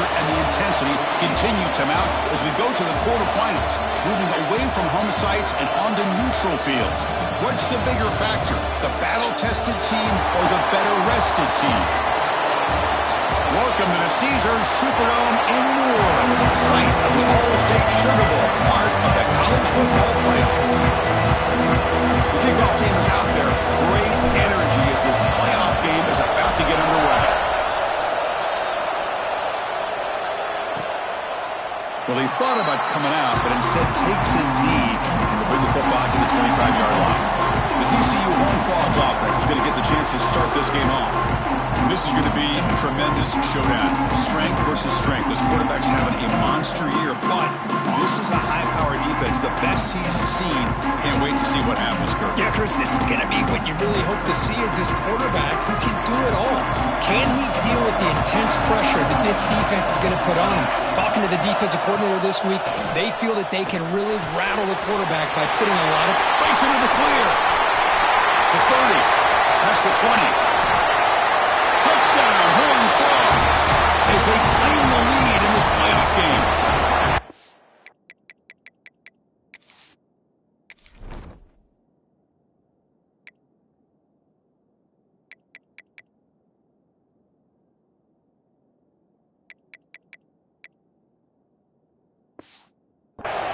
pressure and the intensity continue to mount as we go to the quarterfinals, moving away from home sites and onto neutral fields. What's the bigger factor, the battle-tested team or the better-rested team? Welcome to the Caesars Superdome in New Orleans, site of the All-State Sugar Bowl, part of the college football playoff. The kickoff team is out there. Great energy as this playoff game is about to get underway. Well, he thought about coming out, but instead takes a knee to bring the football to the 25-yard line. The TCU Horned Frogs offense is going to get the chance to start this game off. This is going to be a tremendous showdown. Strength versus strength. This quarterback's having a monster year, but this is a high-powered defense, the best he's seen. Can't wait to see what happens, Kirk. Yeah, Chris, this is going to be what you really hope to see is this quarterback who can do it all. Can he deal with the intense pressure that this defense is going to put on him? Talking to the defensive coordinator this week, they feel that they can really rattle the quarterback by putting a lot of... Breaks into the clear. The 30. That's the 20. Touchdown, Horned Frogs, as they claim the lead in this playoff game.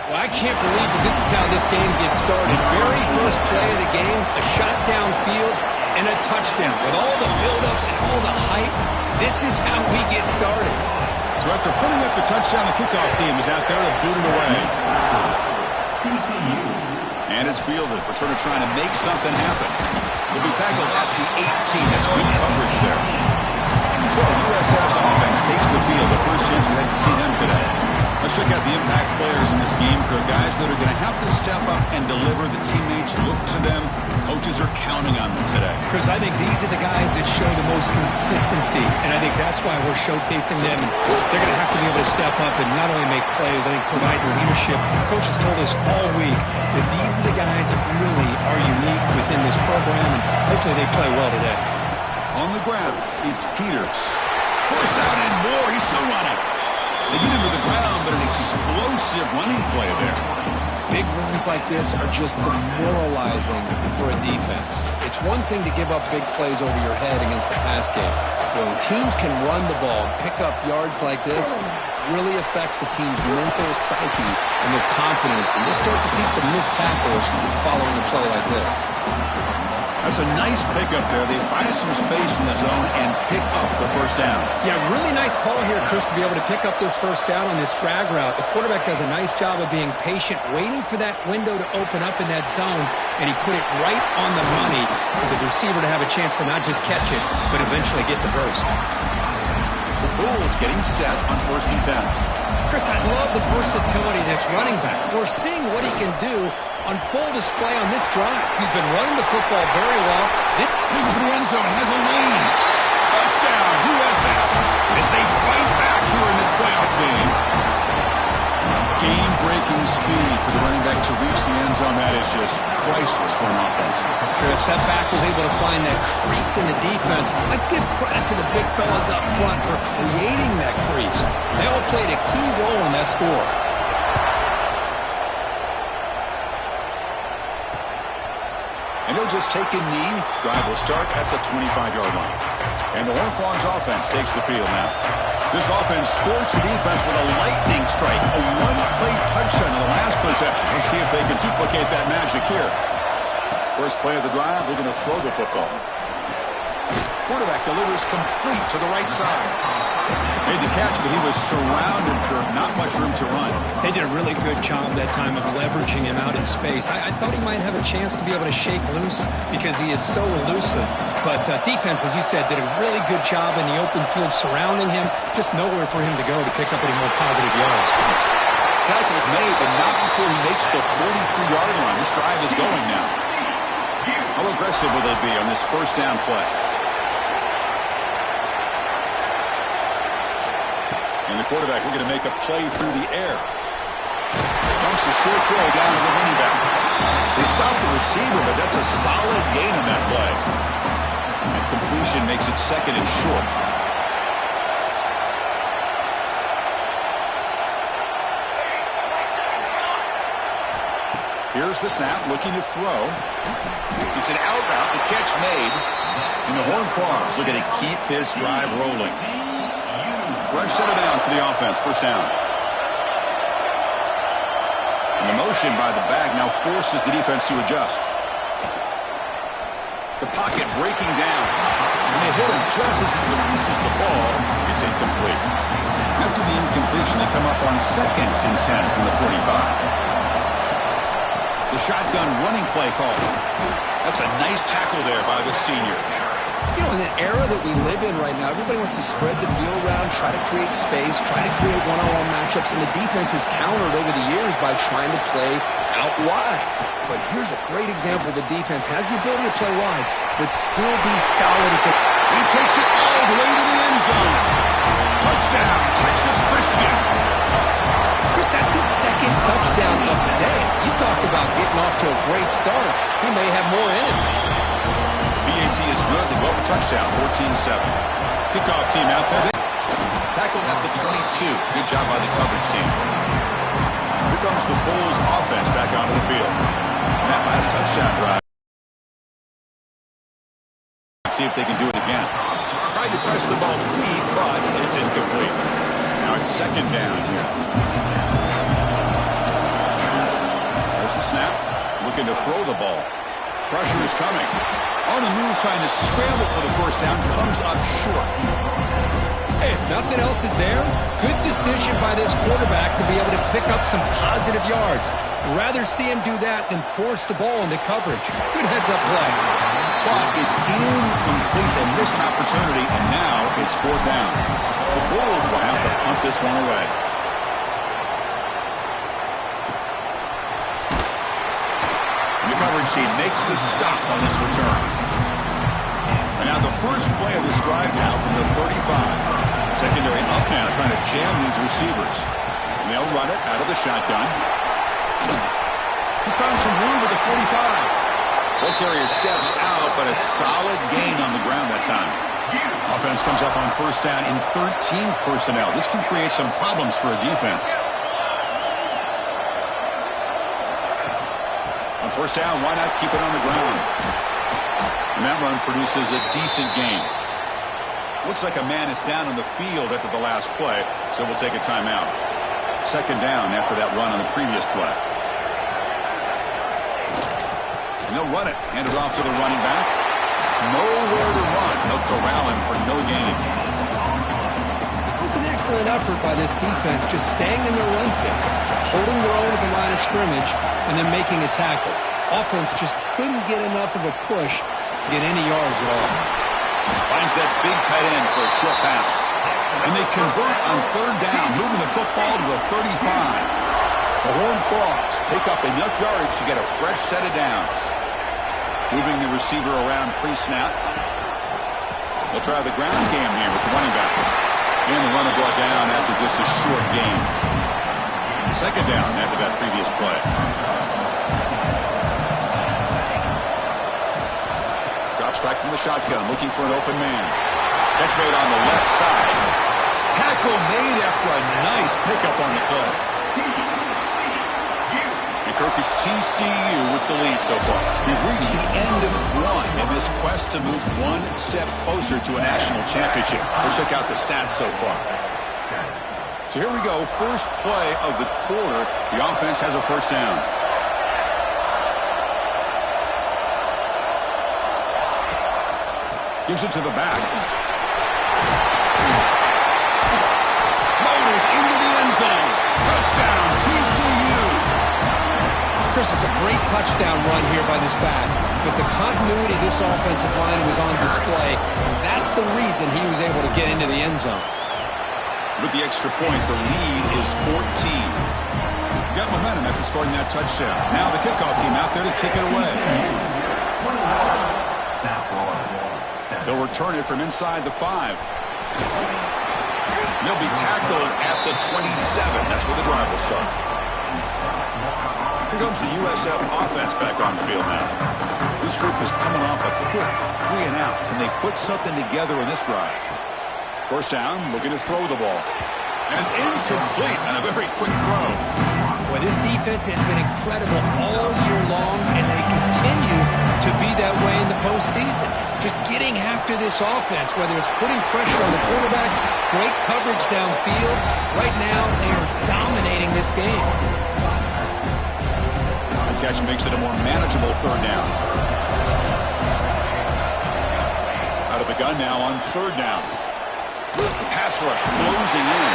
Well, I can't believe that this is how this game gets started. Very first play of the game, a shot downfield, and a touchdown. With all the buildup and all the hype, this is how we get started. So after putting up the touchdown, the kickoff team is out there to boot it away. And it's fielded. Returner trying to make something happen. He'll be tackled at the 18. That's good coverage there. So USF's offense takes the field. The first chance we had to see them today. Let's check out the impact players in this game, Kirk. Guys that are going to have to step up and deliver. The teammates look to them. The coaches are counting on them today. Chris, I think these are the guys that show the most consistency, and I think that's why we're showcasing them. They're going to have to be able to step up and not only make plays, I think provide the leadership. Coach has told us all week that these are the guys that really are unique within this program, and hopefully they play well today. On the ground, it's Peters. Forced out and more. He's still running. They get him to the ground, but an explosive running play there. Big runs like this are just demoralizing for a defense. It's one thing to give up big plays over your head against the pass game. When teams can run the ball, pick up yards like this, really affects the team's mental psyche and their confidence. And you'll start to see some missed tackles following a play like this. That's a nice pickup there. They find some space in the zone and pick up the first down. Yeah, really nice call here, Chris, to be able to pick up this first down on this drag route. The quarterback does a nice job of being patient, waiting for that window to open up in that zone, and he put it right on the money for the receiver to have a chance to not just catch it, but eventually get the first. The Bulls getting set on 1st and 10. Chris, I love the versatility of this running back. We're seeing what he can do on full display on this drive. He's been running the football very well. Looking for the end zone, has a lane. Touchdown, USF, as they fight back here in this playoff game. Game-breaking speed for the running back to reach the end zone. That is just priceless for an offense. Chris, that back was able to find that crease in the defense. Let's give credit to the big fellas up front for creating that crease. They all played a key role in that score. And he'll just take a knee. Drive will start at the 25-yard line. And the Horned Frogs offense takes the field now. This offense scorched the defense with a lightning strike. A one-play touchdown in the last possession. Let's see if they can duplicate that magic here. First play of the drive, they're going to throw the football. Quarterback delivers complete to the right side. Made the catch, but he was surrounded for not much room to run. They did a really good job that time of leveraging him out in space. I thought he might have a chance to be able to shake loose because he is so elusive. But defense, as you said, did a really good job in the open field surrounding him. Just nowhere for him to go to pick up any more positive yards. Tackle's made, but not before he makes the 43-yard line. This drive is going now. How aggressive will they be on this first down play? And the quarterback looking to make a play through the air. Dumps a short throw down to the running back. They stop the receiver, but that's a solid gain on that play. And completion makes it second and short. Here's the snap, looking to throw. It's an out route, the catch made. And the Horned Frogs looking to keep this drive rolling. Fresh set of downs for the offense, first down. And the motion by the back now forces the defense to adjust. The pocket breaking down. And they hit him just as he releases the ball. It's incomplete. After the incompletion, they come up on 2nd and 10 from the 45. The shotgun running play call. That's a nice tackle there by the senior. You know, in the era that we live in right now, everybody wants to spread the field around, try to create space, try to create one-on-one matchups, and the defense has countered over the years by trying to play out wide. But here's a great example. The defense has the ability to play wide, but still be solid. He takes it all the way to the end zone. Touchdown, Texas Christian. Chris, that's his 2nd touchdown of the day. You talked about getting off to a great start. He may have more in him. BAT is good. They go for touchdown, 14-7. Kickoff team out there. Tackled at the 22. Good job by the coverage team. Here comes the Bulls offense back onto the field. And that last touchdown drive. Let's see if they can do it again. Tried to press the ball deep, but it's incomplete. Now it's 2nd down here. There's the snap. Looking to throw the ball. Pressure is coming. On the move, trying to scramble for the first down. Comes up short. Hey, if nothing else is there, good decision by this quarterback to be able to pick up some positive yards. Rather see him do that than force the ball into coverage. Good heads-up play. But it's incomplete. They miss an opportunity, and now it's 4th down. The Bulls will have to punt this one away. And the coverage team makes the stop on this return. And now the first play of this drive now from the 35. Secondary up now, trying to jam these receivers. And they'll run it out of the shotgun. He's found some room at the 45. Ball carrier steps out, but a solid gain on the ground that time. Offense comes up on first down in 13 personnel. This can create some problems for a defense. On first down, why not keep it on the ground? And that run produces a decent gain. Looks like a man is down on the field after the last play, so we'll take a timeout. 2nd down after that run on the previous play. And they'll run it. Hand it off to the running back. Nowhere to run. They'll corral him for no gain. It was an excellent effort by this defense, just staying in their run fix, holding their own at the line of scrimmage, and then making a tackle. Offense just couldn't get enough of a push to get any yards at all. Finds that big tight end for a short pass. And they convert on 3rd down, moving the football to the 35. The Horned Frogs pick up enough yardage to get a fresh set of downs. Moving the receiver around pre-snap. They'll try the ground game here with the running back. And the runner brought down after just a short gain. 2nd down after that previous play. Drops back from the shotgun, looking for an open man. Catch made on the left side. Tackle made after a nice pickup on the play. And Kirk, it's TCU with the lead so far. We've reached the end of one in this quest to move one step closer to a national championship. Let's check out the stats so far. So here we go, first play of the quarter. The offense has a first down. Gives it to the back. Motors into the end zone. Touchdown, TCU. Chris, it's a great touchdown run here by this back, but the continuity of this offensive line was on display, and that's the reason he was able to get into the end zone. With the extra point, the lead is 14. Got momentum after scoring that touchdown. Now the kickoff team out there to kick it away. They'll return it from inside the 5. They'll be tackled at the 27. That's where the drive will start. Here comes the USF offense back on the field now. This group is coming off a quick 3 and out. Can they put something together in this drive? First down, looking to throw the ball. And it's incomplete on a very quick throw. Well, this defense has been incredible all year long, and they continue to be that way in the postseason. Just getting after this offense, whether it's putting pressure on the quarterback, great coverage downfield. Right now, they are dominating this game. The catch makes it a more manageable third down. Out of the gun now on third down. The pass rush closing in.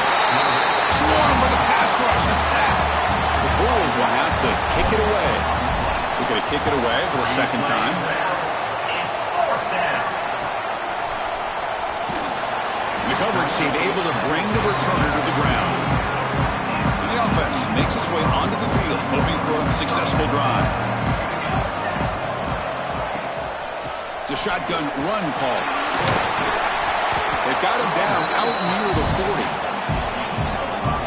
Swarm with a pass rush, a sack. The Bulls will have to kick it away. We're going to kick it away for the second time. The coverage team able to bring the returner to the ground. And the offense makes its way onto the field, hoping for a successful drive. It's a shotgun run call. They've got him down out near the 40.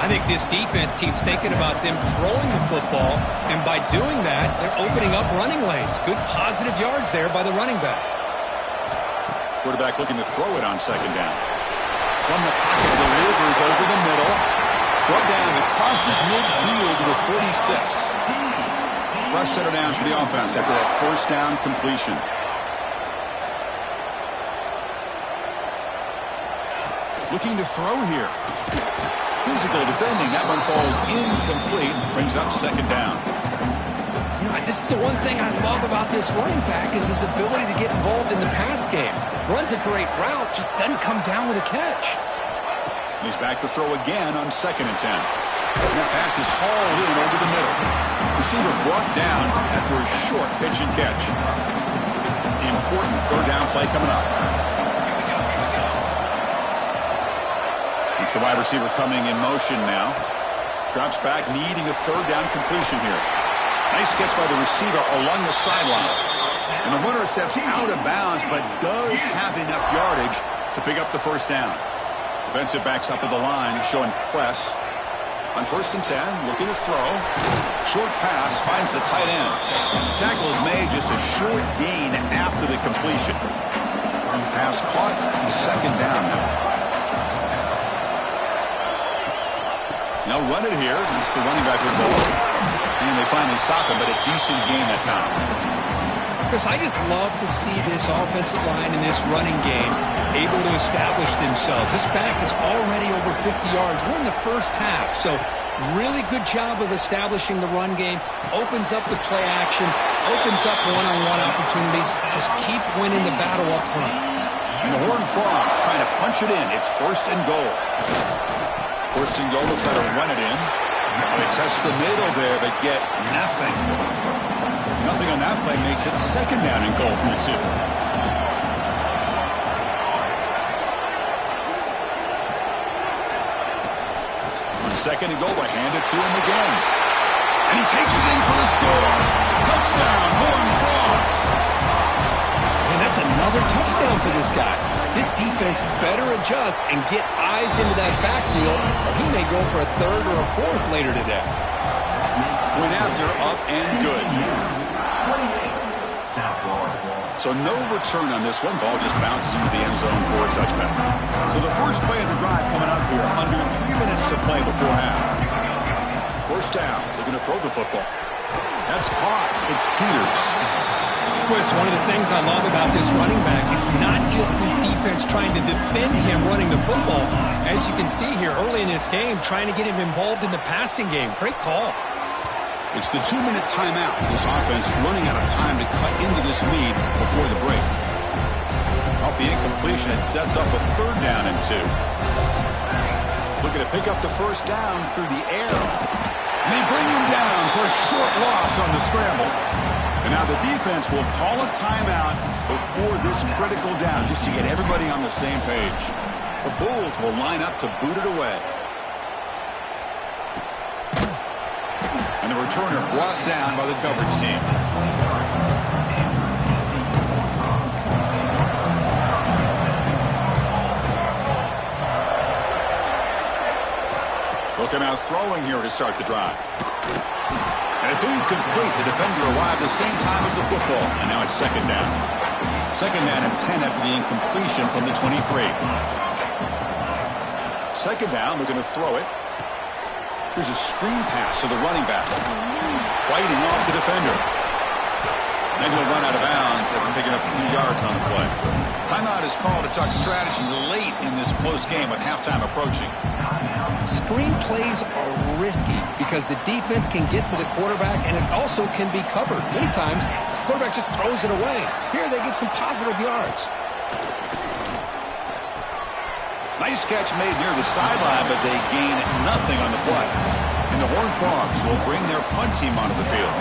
I think this defense keeps thinking about them throwing the football, and by doing that, they're opening up running lanes. Good positive yards there by the running back. Quarterback looking to throw it on second down. From the pocket, delivers over the middle. Brought down, it crosses midfield to the 46. Fresh set of downs for the offense after that first down completion. Looking to throw here. Physical defending. That one falls incomplete. Brings up second down. You know, this is the one thing I love about this running back is his ability to get involved in the pass game. Runs a great route, just doesn't come down with a catch. And he's back to throw again on 2nd and 10. And that pass is hauled in over the middle. Receiver brought down after a short pitch and catch. Important third down play coming up. It's the wide receiver coming in motion now. Drops back, needing a third down completion here. Nice catch by the receiver along the sideline. And the runner steps out of bounds, but does have enough yardage to pick up the first down. Defensive backs up at the line, showing press. On 1st and 10, looking to throw. Short pass, finds the tight end. Tackle is made, just a short gain after the completion. Pass caught, second down now. Now run it here. It's the running back with the ball. And they finally stop him, but a decent gain that time. Because I just love to see this offensive line in this running game able to establish themselves. This back is already over 50 yards. We're in the first half, so really good job of establishing the run game. Opens up the play action, opens up one-on-one opportunities. Just keep winning the battle up front. And the Horned Frogs trying to punch it in. It's 1st and goal. 1st and goal, they'll try to run it in. They test the middle there, but get nothing. Nothing on that play makes it 2nd down and goal from the 2. On 2nd and goal, they hand it to him again. And he takes it in for the score. Touchdown, Horned Frogs. And that's another touchdown for this guy. This defense better adjust and get eyes into that backfield, or he may go for a 3rd or a 4th later today. Went after, up and good. So no return on this one. Ball just bounces into the end zone for a touchback. So the first play of the drive coming up here, under 3 minutes to play before half. 1st down, looking to throw the football. That's caught. It's Peters. It's one of the things I love about this running back. It's not just this defense trying to defend him running the football. As you can see here early in this game, trying to get him involved in the passing game. Great call. It's the 2-minute timeout. This offense running out of time to cut into this lead before the break. Off the incompletion, it sets up a 3rd down and 2. Looking to pick up the first down through the air. And they bring him down for a short loss on the scramble. And now the defense will call a timeout before this critical down just to get everybody on the same page. The Bulls will line up to boot it away. And the returner brought down by the coverage team. They'll come out throwing here to start the drive. And it's incomplete. The defender arrived the same time as the football. And now it's 2nd down. 2nd down and 10 after the incompletion from the 23. 2nd down, looking to throw it. Here's a screen pass to the running back. Fighting off the defender. And he'll run out of bounds after picking up a few yards on the play. Timeout is called to talk strategy late in this close game with halftime approaching. Screen plays are risky because the defense can get to the quarterback and it also can be covered. Many times, the quarterback just throws it away. Here they get some positive yards. Nice catch made near the sideline, but they gain nothing on the play. And the Horned Frogs will bring their punt team onto the field.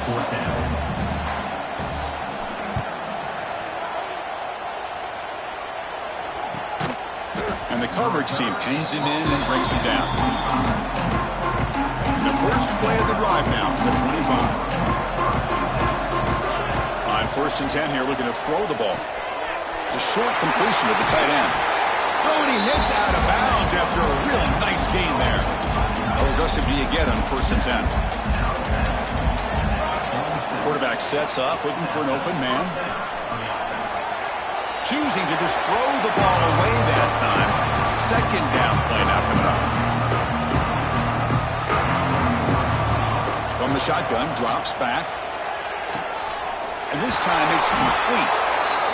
Fourth down. And the coverage team pins him in and brings him down. And the first play of the drive now from the 25. On 1st and 10 here, looking to throw the ball. It's a short completion to the tight end. Oh, and he heads out of bounds after a really nice gain there. How aggressive do you get on 1st and 10? Quarterback sets up, looking for an open man. Choosing to just throw the ball away that time. 2nd down play now coming up. From the shotgun, drops back. And this time it's complete.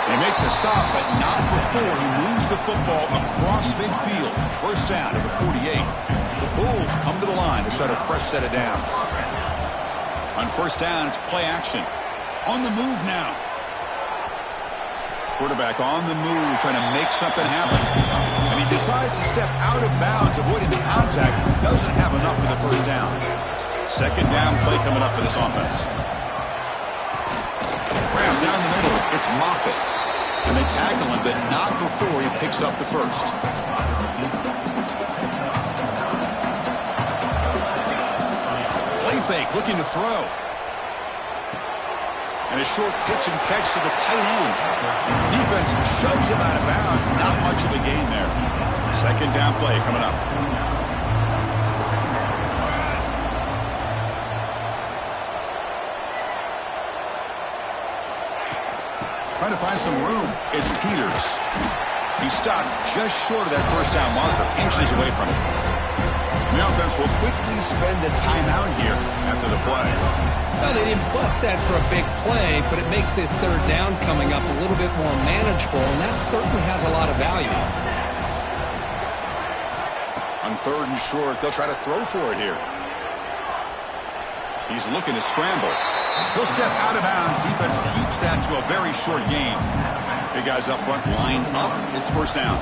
They make the stop, but not before he moves the football across midfield. 1st down to the 48. The Bulls come to the line to start a fresh set of downs. On 1st down, it's play action. On the move now. Quarterback on the move, trying to make something happen. And he decides to step out of bounds, avoiding the contact. Doesn't have enough for the 1st down. 2nd down play coming up for this offense. Graham down the middle. It's Moffitt. And they tackle him, but not before he picks up the 1st. Play fake, looking to throw. And a short pitch and catch to the tight end. Defense shoves him out of bounds. Not much of a gain there. 2nd down play coming up. Trying to find some room. It's Peters. He's stopped just short of that 1st down marker. Inches away from it. The offense will quickly spend a timeout here after the play. Well, they didn't bust that for a big play, but it makes this 3rd down coming up a little bit more manageable, and that certainly has a lot of value. On 3rd and short, they'll try to throw for it here. He's looking to scramble. He'll step out of bounds. Defense keeps that to a very short gain. Big guys up front lined up. It's 1st down.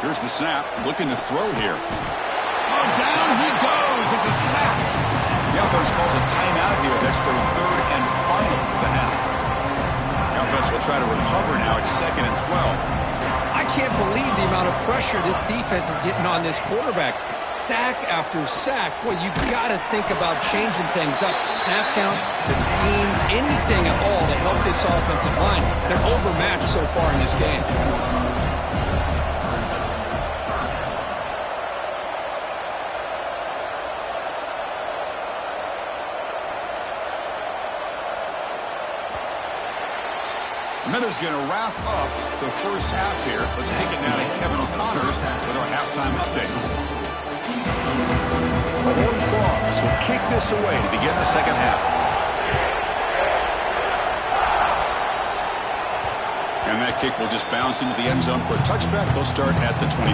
Here's the snap. Looking to throw here. Oh, down he goes. It's a sack. The offense calls a timeout here. That's their 3rd and final of the half. The offense will try to recover now. It's 2nd and 12. I can't believe the amount of pressure this defense is getting on this quarterback. Sack after sack. Well, you got to think about changing things up. Snap count, the scheme, anything at all to help this offensive line. They're overmatched so far in this game. Miller's going to wrap up the 1st half here. Let's take it now to Kevin O'Connors with our halftime update. The Horned Frogs will kick this away to begin the 2nd half. And that kick will just bounce into the end zone for a touchback. They'll start at the 25.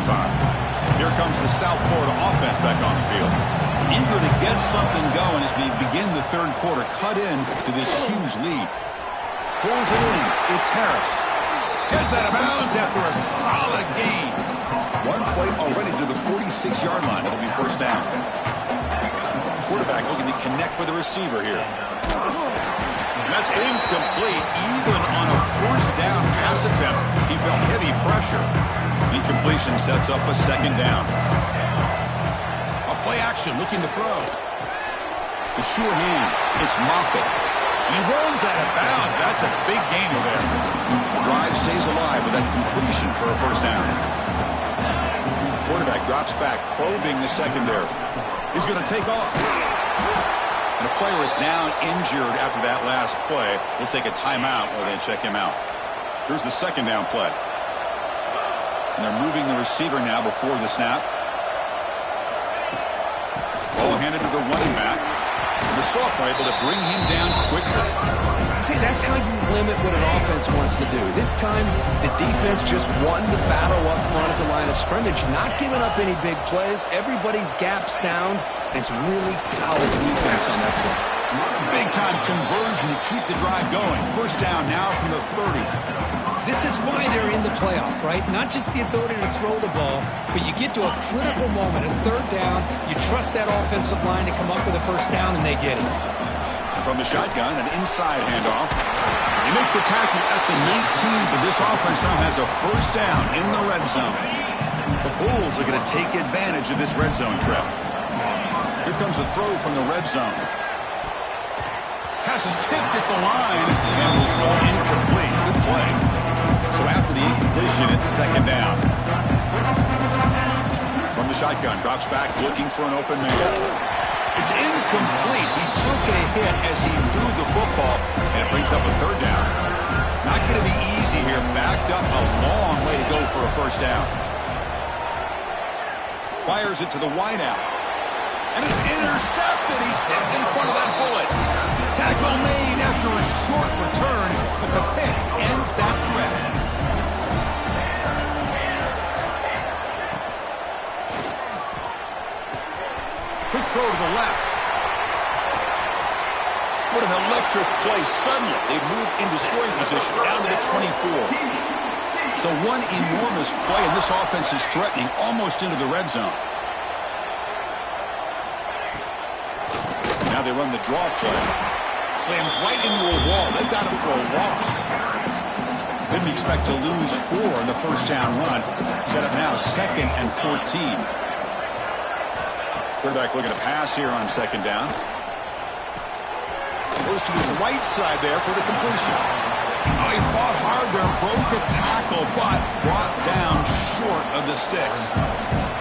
Here comes the South Florida offense back on the field. Eager to get something going as we begin the 3rd quarter. Cut in to this huge lead. Pulls it in. It's Harris. Heads out of bounds after a solid gain. One play already to the 46-yard line. It'll be 1st down. Quarterback looking to connect with the receiver here. And that's incomplete. Even on a 1st down pass attempt, he felt heavy pressure. Incompletion sets up a 2nd down. A play action looking to throw. The sure hands. It's Moffitt. And he runs out of bounds. That's a big gainer there. The drive stays alive with that completion for a 1st down. Quarterback drops back, probing the secondary. He's going to take off. And a player is down injured after that last play. We'll take a timeout while they check him out. Here's the 2nd down play. And they're moving the receiver now before the snap. Ball handed to the running back. The sophomore able to bring him down quickly. See, that's how you limit what an offense wants to do. This time, the defense just won the battle up front at the line of scrimmage, not giving up any big plays. Everybody's gap sound. It's really solid defense on that play. Big-time conversion to keep the drive going. First down now from the 30. This is why they're in the playoff, right? Not just the ability to throw the ball, but you get to a critical moment, a third down, you trust that offensive line to come up with a first down, and they get it. From the shotgun, an inside handoff. They make the tackle at the 19, but this offense now has a first down in the red zone. The Bulls are going to take advantage of this red zone trap. Here comes a throw from the red zone. Pass is tipped at the line and will fall incomplete. Good play. So after the incompletion, it's second down. From the shotgun, drops back looking for an open man. It's incomplete. He took a hit as he threw the football, and it brings up a third down. Not going to be easy here. Backed up a long way to go for a first down. Fires it to the wideout. And it's intercepted. He stepped in front of that bullet. Tackle made after a short return, but the pick ends that threat. Quick throw to the left. What an electric play. Suddenly, they move into scoring position down to the 24. So one enormous play, and this offense is threatening almost into the red zone. Now they run the draw play. Slams right into a wall. They've got him for a loss. Didn't expect to lose 4 in the first down run. Set up now 2nd and 14. Quarterback looking to pass here on second down. Goes to his right side there for the completion. Oh, he fought hard there, broke a tackle, but brought down short of the sticks.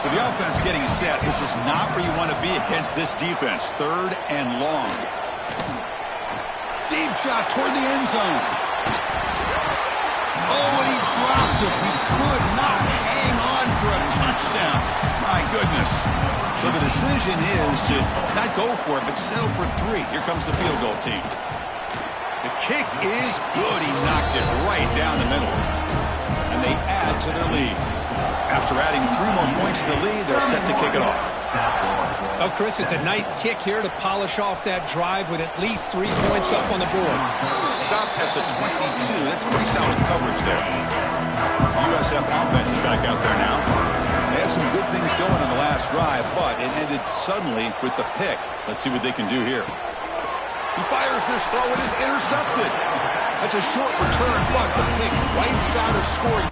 So the offense getting set. This is not where you want to be against this defense. 3rd and long. Deep shot toward the end zone. Oh, and he dropped it. He could not hang on for a touchdown. My goodness. So the decision is to not go for it, but settle for 3. Here comes the field goal team. The kick is good. He knocked it right down the middle. And they add to their lead. After adding 3 more points to the lead, they're set to kick it off. Oh, Chris, it's a nice kick here to polish off that drive with at least 3 points up on the board. Stop at the 22. That's pretty solid coverage there. USF offense is back out there now. They had some good things going on the last drive, but it ended suddenly with the pick. Let's see what they can do here. He fires this throw. It is intercepted. That's a short return, but the pick wipes out a scoring.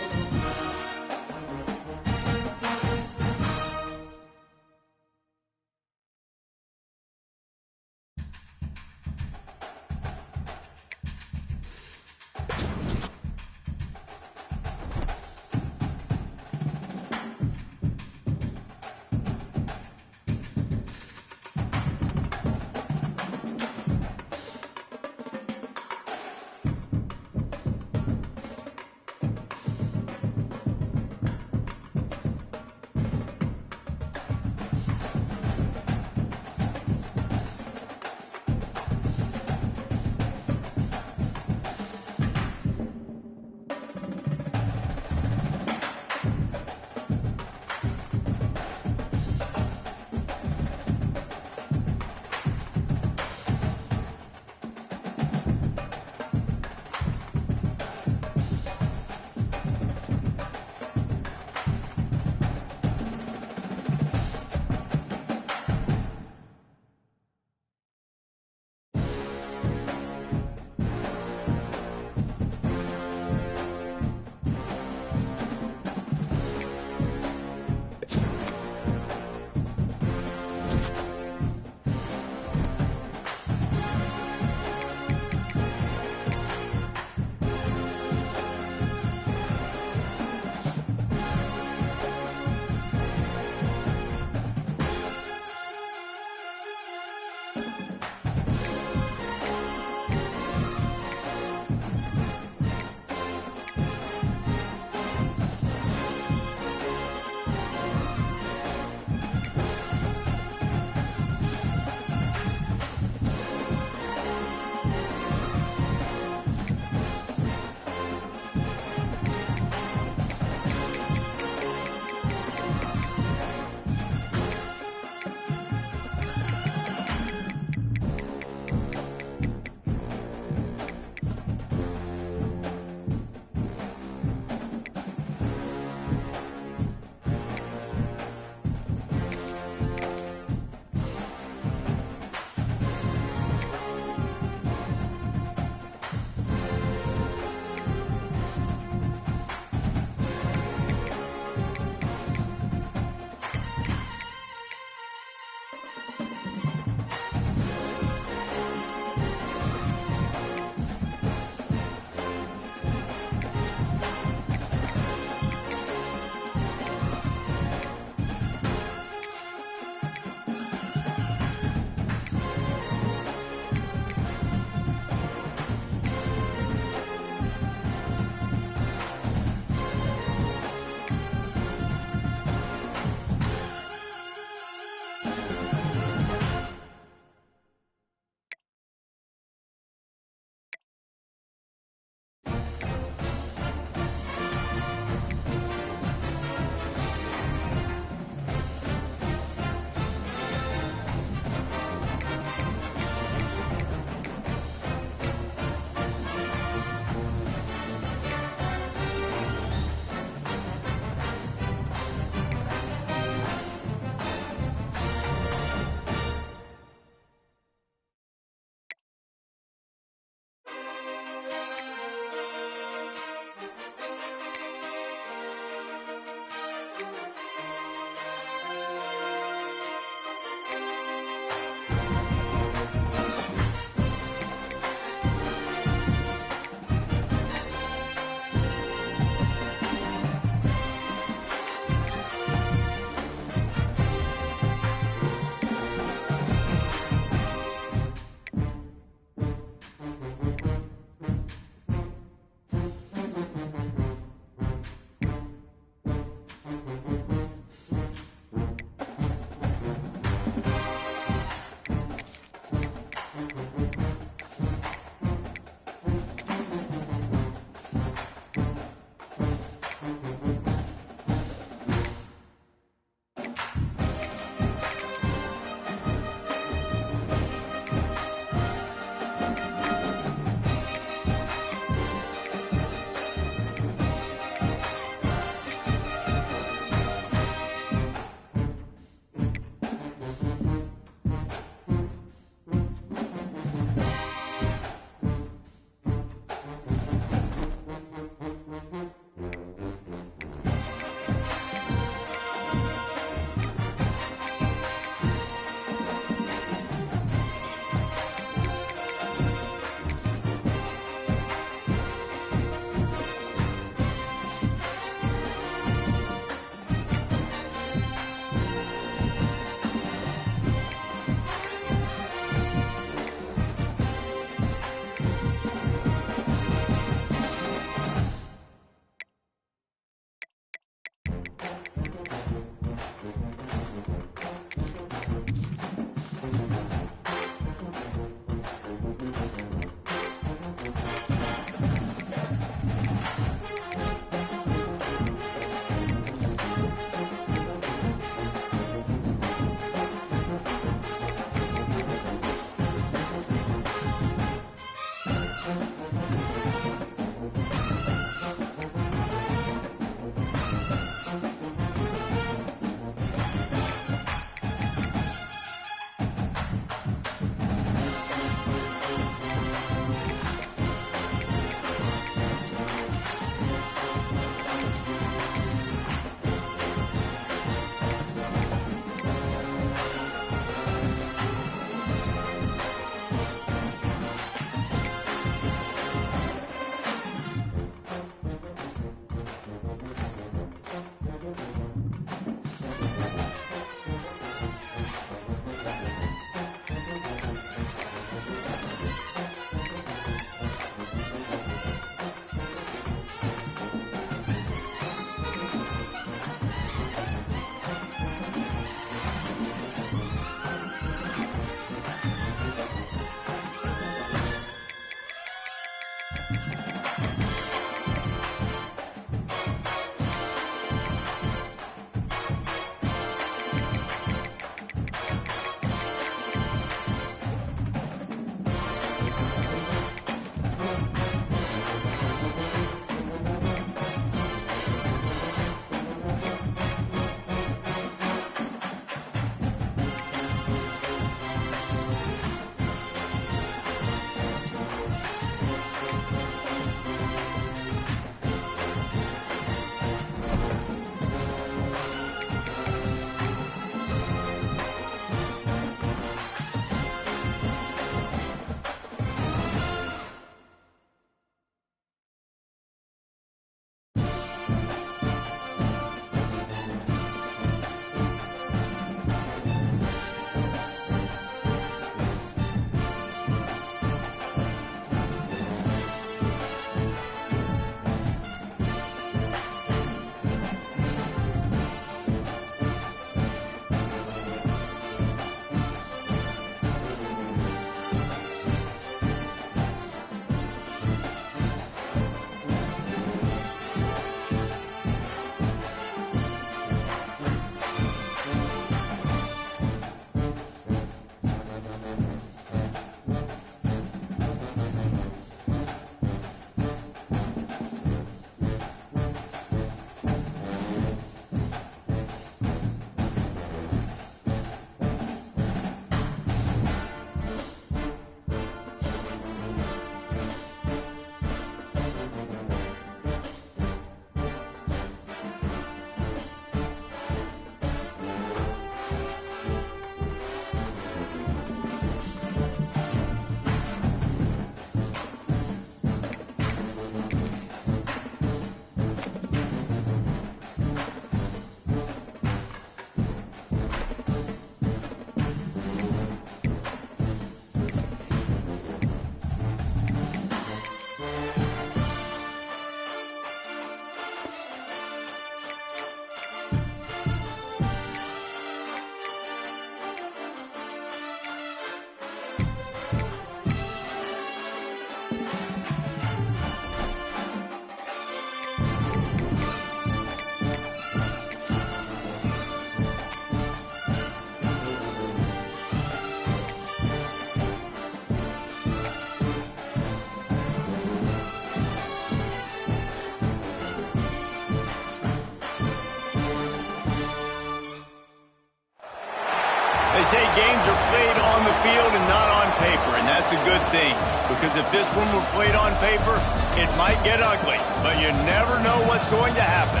They say games are played on the field and not on paper, and that's a good thing. Because if this one were played on paper, it might get ugly. But you never know what's going to happen.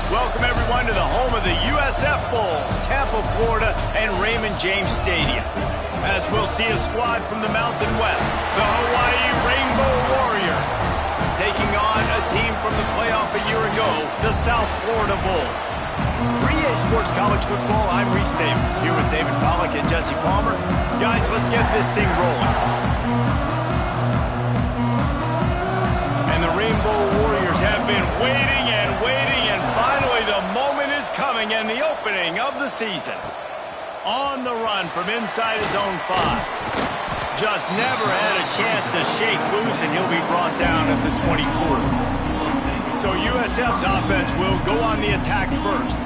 Welcome, everyone, to the home of the USF Bulls, Tampa, Florida, and Raymond James Stadium. As we'll see a squad from the Mountain West, the Hawaii Rainbow Warriors, taking on a team from the playoff a year ago, the South Florida Bulls. 3A Sports College Football, I'm Reese Davis, here with David Pollack and Jesse Palmer. Guys, let's get this thing rolling. And the Rainbow Warriors have been waiting, and finally the moment is coming and the opening of the season. On the run from inside his own 5. Just never had a chance to shake loose, and he'll be brought down at the 24. So USF's offense will go on the attack first.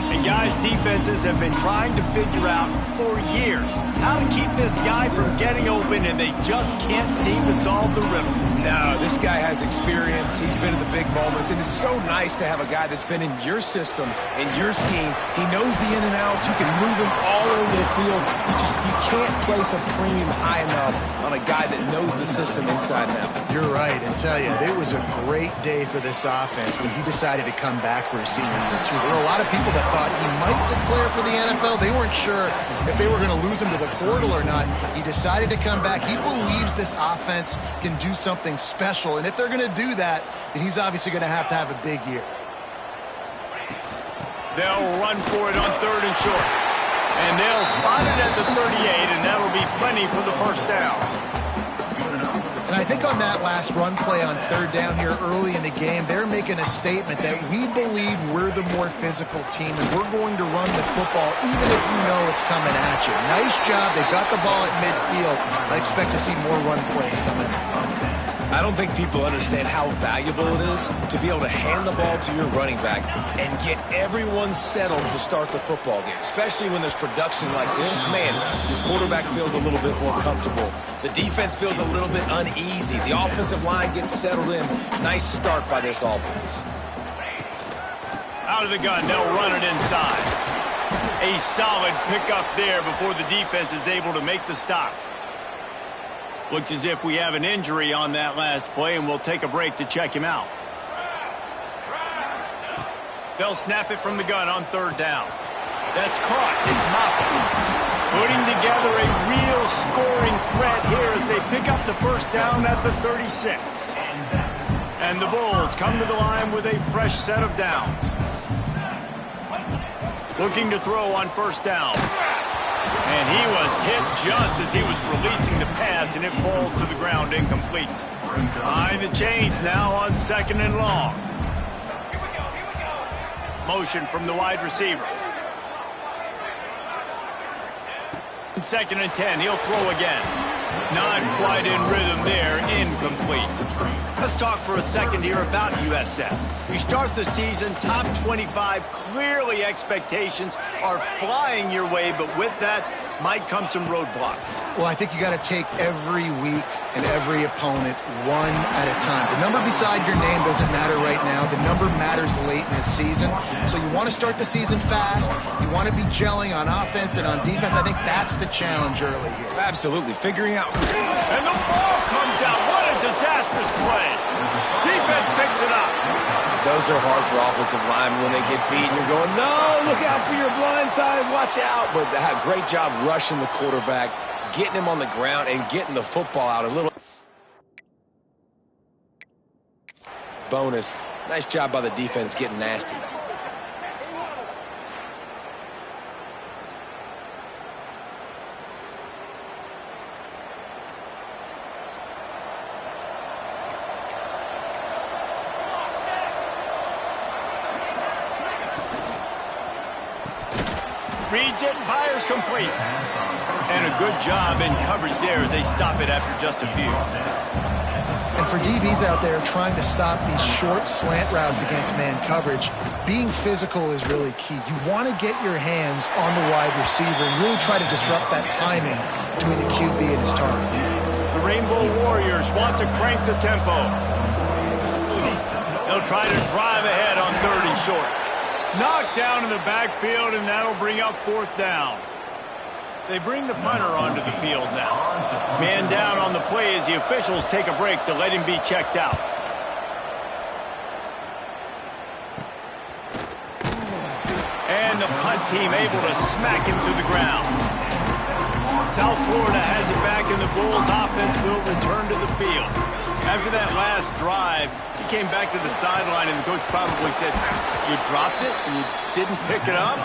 And guys, defenses have been trying to figure out for years how to keep this guy from getting open, and they just can't seem to solve the riddle. No, this guy has experience. He's been in the big moments, and it's so nice to have a guy that's been in your system, in your scheme. He knows the in and outs. You can move him all over the field. You can't place a premium high enough on a guy that knows the system inside and out. You're right, and tell you, it was a great day for this offense when he decided to come back for his senior year, too. There were a lot of people that thought he might declare for the NFL. They weren't sure if they were going to lose him to the portal or not. He decided to come back. He believes this offense can do something special, and if they're going to do that, then he's obviously going to have a big year. They'll run for it on 3rd and short. And they'll spot it at the 38, and that'll be plenty for the first down. And I think on that last run play on 3rd down here early in the game, they're making a statement that we believe we're the more physical team, and we're going to run the football even if you know it's coming at you. Nice job. They've got the ball at midfield. I expect to see more run plays coming. I don't think people understand how valuable it is to be able to hand the ball to your running back and get everyone settled to start the football game, especially when there's production like this. Man, your quarterback feels a little bit more comfortable. The defense feels a little bit uneasy. The offensive line gets settled in. Nice start by this offense. Out of the gun, they'll run it inside. A solid pickup there before the defense is able to make the stop. Looks as if we have an injury on that last play, and we'll take a break to check him out. They'll snap it from the gun on 3rd down. That's caught. It's Moffitt. Putting together a real scoring threat here as they pick up the first down at the 36. And the Bulls come to the line with a fresh set of downs. Looking to throw on 1st down. And he was hit just as he was releasing the pass, and it falls to the ground incomplete. Behind the chains now on 2nd and long. Motion from the wide receiver. 2nd and 10, he'll throw again. Not quite in rhythm there, incomplete. Let's talk for a second here about USF. You start the season top 25, clearly expectations are flying your way, but with that might come some roadblocks. Well, I think you got to take every week and every opponent one at a time. The number beside your name doesn't matter right now. The number matters late in the season. So you want to start the season fast. You want to be gelling on offense and on defense. I think that's the challenge early here. Absolutely. Figuring out. And the ball comes out. What a disastrous play. Defense picks it up. Those are hard for offensive linemen when they get beat. You're going, no, look out for your blind side, watch out. But they had a great job rushing the quarterback, getting him on the ground, and getting the football out a little. Bonus. Nice job by the defense getting nasty. Reads it, fires complete. And a good job in coverage there as they stop it after just a few. And for DBs out there trying to stop these short slant routes against man coverage, being physical is really key. You want to get your hands on the wide receiver and really try to disrupt that timing between the QB and his target. The Rainbow Warriors want to crank the tempo. They'll try to drive ahead on 3rd and short. Knocked down in the backfield, and that'll bring up 4th down. They bring the punter onto the field now. Man down on the play as the officials take a break to let him be checked out. And the punt team able to smack him to the ground. South Florida has it back, and the Bulls offense will return to the field. After that last drive, he came back to the sideline, and the coach probably said, "You dropped it and you didn't pick it up?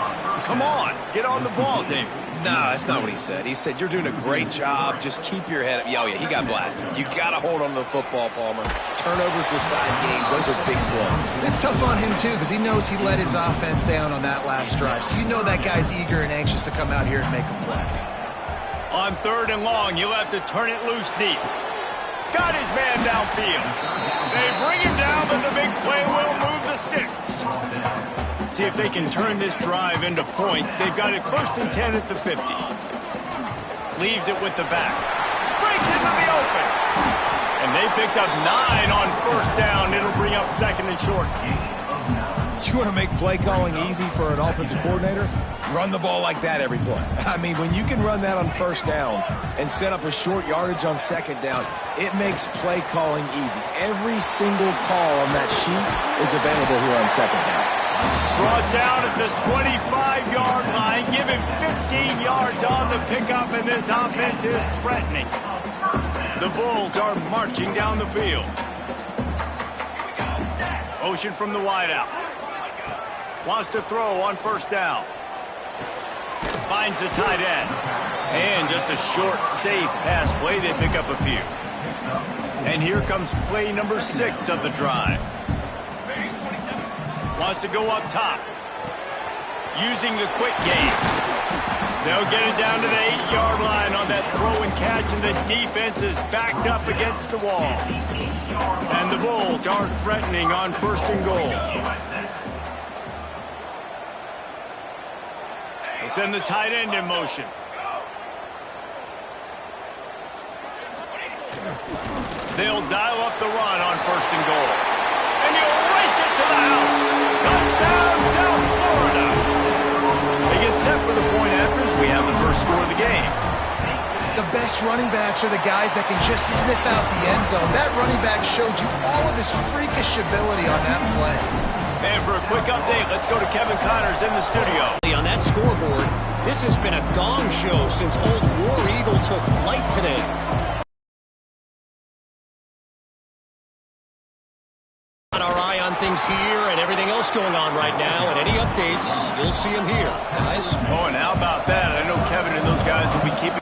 Come on, get on the ball, David." No, that's not what he said. He said, "You're doing a great job. Just keep your head up." Oh, yeah, he got blasted. You got to hold on to the football, Palmer. Turnovers decide games. Those are big plays. It's tough on him, too, because he knows he let his offense down on that last drive. So you know that guy's eager and anxious to come out here and make a play. On 3rd and long, he'll have to turn it loose deep. Got his man downfield. They bring him down, but the big play will move the sticks. See if they can turn this drive into points. They've got it 1st and 10 at the 50. Leaves it with the back. Breaks into the open. And they picked up 9 on 1st down. It'll bring up 2nd and short. You want to make play calling easy for an offensive coordinator? Run the ball like that every play. I mean, when you can run that on 1st down and set up a short yardage on 2nd down, it makes play calling easy. Every single call on that sheet is available here on 2nd down. Brought down at the 25-yard line. Give him 15 yards on the pickup, and this offense is threatening. The Bulls are marching down the field. Motion from the wideout. Wants to throw on 1st down. Finds the tight end. And just a short, safe pass play. They pick up a few. And here comes play number 6 of the drive. Wants to go up top. Using the quick game. They'll get it down to the 8-yard line on that throw and catch, and the defense is backed up against the wall. And the Bulls are threatening on 1st and goal. They send the tight end in motion. They'll dial up the run on 1st and goal. And he'll race it to the house. Touchdown, South Florida. They get set for the point after as we have the first score of the game. The best running backs are the guys that can just sniff out the end zone. That running back showed you all of his freakish ability on that play. And for a quick update, let's go to Kevin Connors in the studio. On that scoreboard, this has been a gong show since old War Eagle took flight today. Our eye on things here and everything else going on right now, and any updates, you'll see them here, guys. Oh, and how about that? I know Kevin and those guys will be keeping...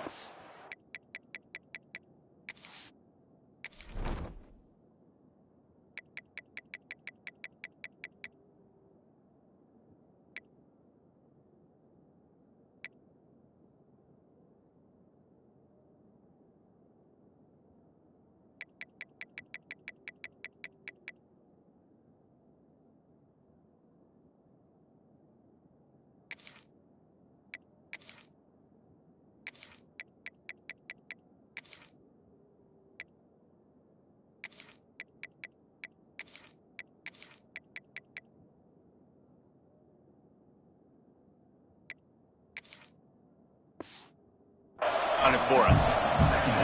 on it for us.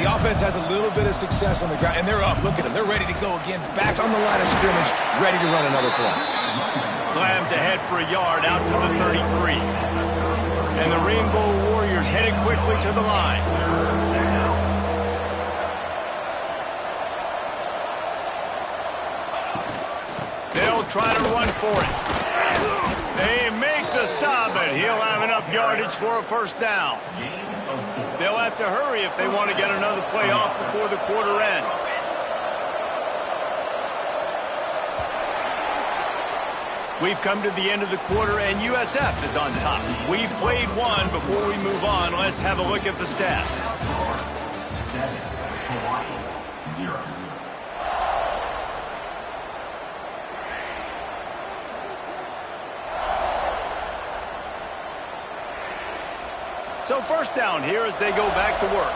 The offense has a little bit of success on the ground, and they're up. Look at them. They're ready to go again. Back on the line of scrimmage, ready to run another play. Slams ahead for a yard out to the 33. And the Rainbow Warriors headed quickly to the line. They'll try to run for it. They make the stop, but he'll have enough yardage for a 1st down. They'll have to hurry if they want to get another play off before the quarter ends. We've come to the end of the quarter, and USF is on top. We've played one. Before we move on, let's have a look at the stats. 7, Hawaii, 0. So 1st down here as they go back to work.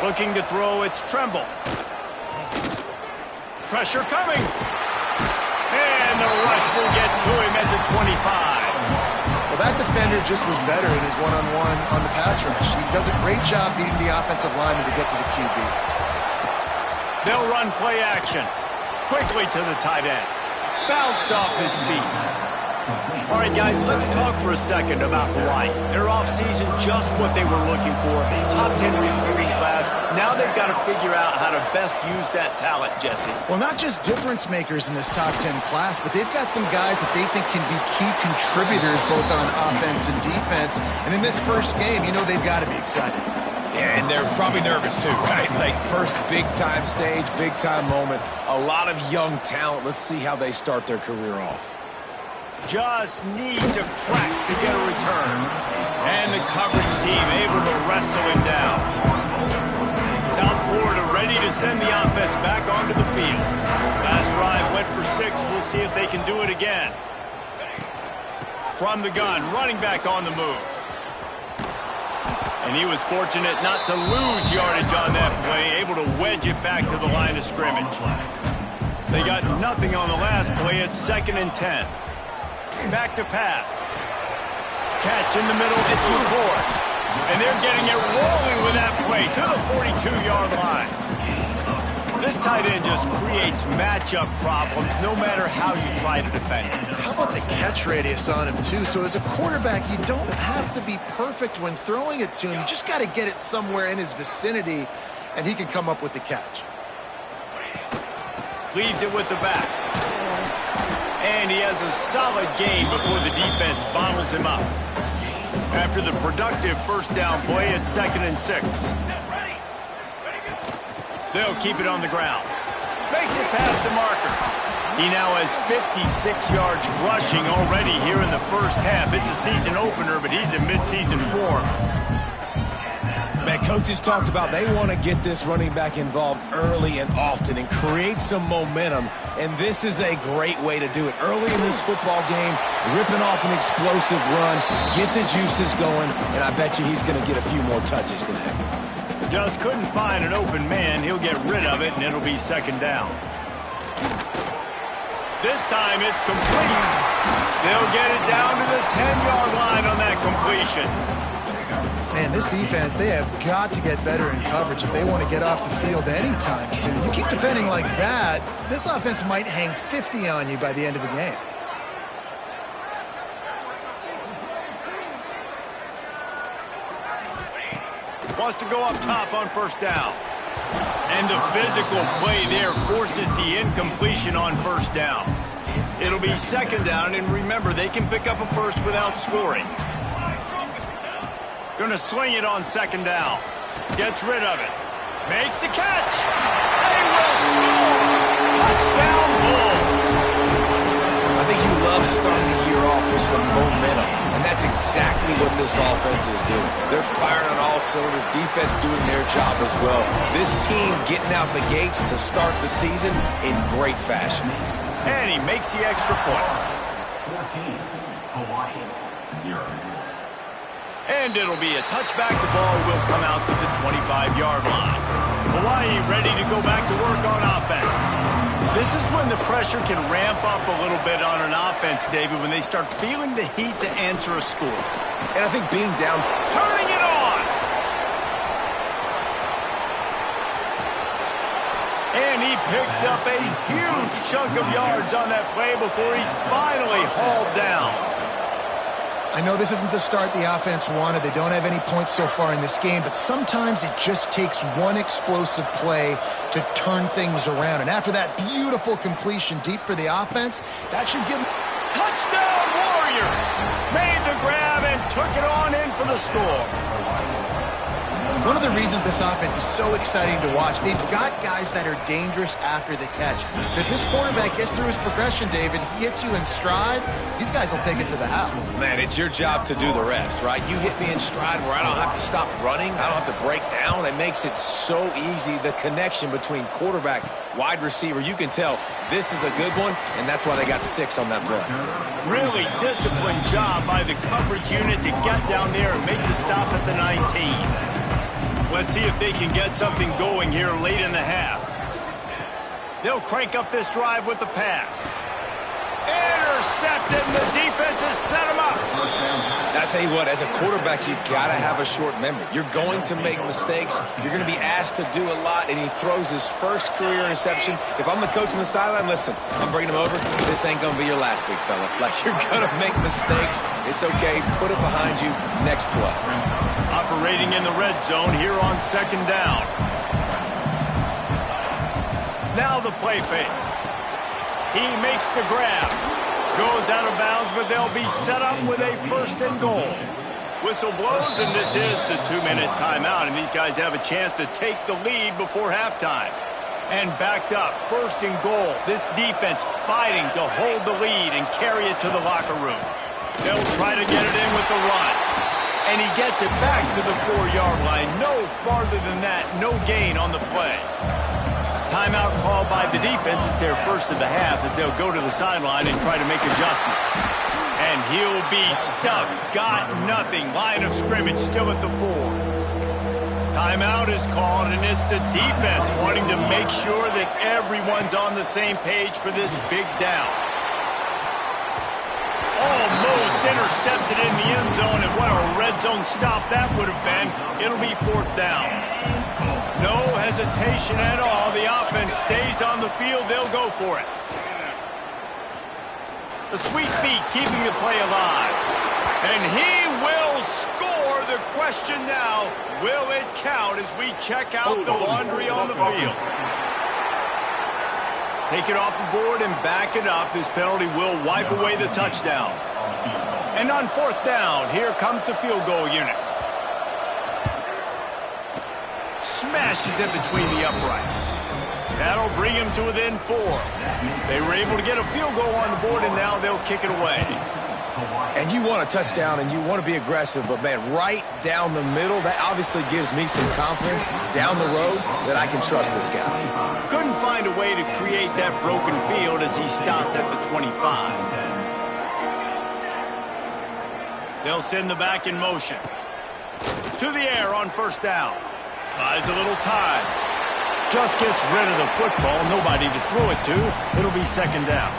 Looking to throw, it's Tremble. Pressure coming. And the rush will get to him at the 25. Well, that defender just was better in his one-on-one on the pass rush. He does a great job beating the offensive lineman to get to the QB. They'll run play action. Quickly to the tight end. Bounced off his feet. All right, guys, let's talk for a second about Hawaii. Their offseason, just what they were looking for. Top 10 recruiting class. Now they've got to figure out how to best use that talent, Jesse. Well, not just difference makers in this top 10 class, but they've got some guys that they think can be key contributors both on offense and defense. And in this first game, you know they've got to be excited. Yeah, and they're probably nervous too, right? Like first big-time stage, big-time moment. A lot of young talent. Let's see how they start their career off. Just need to crack to get a return. And the coverage team able to wrestle him down. South Florida ready to send the offense back onto the field. Last drive went for 6. We'll see if they can do it again. From the gun, running back on the move. And he was fortunate not to lose yardage on that play, able to wedge it back to the line of scrimmage. They got nothing on the last play. It's 2nd and 10. Back to pass. Catch in the middle. It's McCord. And they're getting it rolling with that play to the 42-yard line. This tight end just creates matchup problems no matter how you try to defend it. How about the catch radius on him, too? So as a quarterback, you don't have to be perfect when throwing it to him. You just got to get it somewhere in his vicinity, and he can come up with the catch. Leaves it with the back. And he has a solid gain before the defense bottles him up. After the productive first down play, it's 2nd and 6. They'll keep it on the ground. Makes it past the marker. He now has 56 yards rushing already here in the first half. It's a season opener, but he's in midseason form. Man, coaches talked about they want to get this running back involved early and often and create some momentum, and this is a great way to do it. Early in this football game, ripping off an explosive run, get the juices going, and I bet you he's going to get a few more touches today. Just couldn't find an open man. He'll get rid of it, and it'll be 2nd down. This time it's complete. They'll get it down to the 10-yard line on that completion. Man, this defense, they have got to get better in coverage if they want to get off the field anytime soon. You keep defending like that, this offense might hang 50 on you by the end of the game. Wants to go up top on first down. And the physical play there forces the incompletion on first down. It'll be 2nd down, and remember, they can pick up a first without scoring. Gonna swing it on 2nd down. Gets rid of it. Makes the catch. They will score. Touchdown Bulls. I think you love starting the year off with some momentum, and that's exactly what this offense is doing. They're firing on all cylinders, defense doing their job as well. This team getting out the gates to start the season in great fashion. And he makes the extra point. 14, Hawaii, 0. And it'll be a touchback. The ball will come out to the 25-yard line. Hawaii ready to go back to work on offense. This is when the pressure can ramp up a little bit on an offense, David, when they start feeling the heat to answer a score. And I think being down, turning it on. And he picks up a huge chunk of yards on that play before he's finally hauled down. I know this isn't the start the offense wanted. They don't have any points so far in this game, but sometimes it just takes one explosive play to turn things around. And after that beautiful completion deep for the offense, that should give them... Touchdown Warriors! Made the grab and took it on in for the score. One of the reasons this offense is so exciting to watch, they've got guys that are dangerous after the catch. But if this quarterback gets through his progression, David, he hits you in stride, these guys will take it to the house. Man, it's your job to do the rest, right? You hit me in stride where I don't have to stop running, I don't have to break down. It makes it so easy, the connection between quarterback, wide receiver. You can tell this is a good one, and that's why they got 6 on that play. Really disciplined job by the coverage unit to get down there and make the stop at the 19. Let's see if they can get something going here late in the half. They'll crank up this drive with the pass. intercepted, and the defense has set him up. I tell you what, as a quarterback, you got to have a short memory. You're going to make mistakes. You're going to be asked to do a lot, and he throws his first career interception. If I'm the coach on the sideline, listen, I'm bringing him over. This ain't going to be your last, big fella. Like, you're going to make mistakes. It's okay. Put it behind you. Next play. Operating in the red zone here on second down. Now the play fake. He makes the grab. Goes out of bounds, but they'll be set up with a 1st and goal. Whistle blows, and this is the 2-minute timeout, and these guys have a chance to take the lead before halftime. And backed up, 1st and goal. This defense fighting to hold the lead and carry it to the locker room. They'll try to get it in with the run. And he gets it back to the 4-yard line. No farther than that, no gain on the play. Timeout called by the defense. It's their first of the half as they'll go to the sideline and try to make adjustments. And he'll be stuck. Got nothing. Line of scrimmage still at the 4. Timeout is called, and it's the defense wanting to make sure that everyone's on the same page for this big down. Almost intercepted in the end zone, and what a red zone stop that would have been. It'll be 4th down. No hesitation at all. The offense stays on the field. They'll go for it. The sweet feet keeping the play alive. And he will score. The question now, will it count as we check out the laundry on the field? Take it off the board and back it up. This penalty will wipe away the touchdown. And on 4th down, here comes the field goal unit. Smashes it between the uprights. That'll bring him to within 4. They were able to get a field goal on the board, and now they'll kick it away. And you want a touchdown, and you want to be aggressive, but, man, right down the middle, that obviously gives me some confidence down the road that I can trust this guy. Couldn't find a way to create that broken field as he stopped at the 25. They'll send the back in motion. To the air on 1st down. Buys a little time. Just gets rid of the football. Nobody to throw it to. It'll be 2nd down.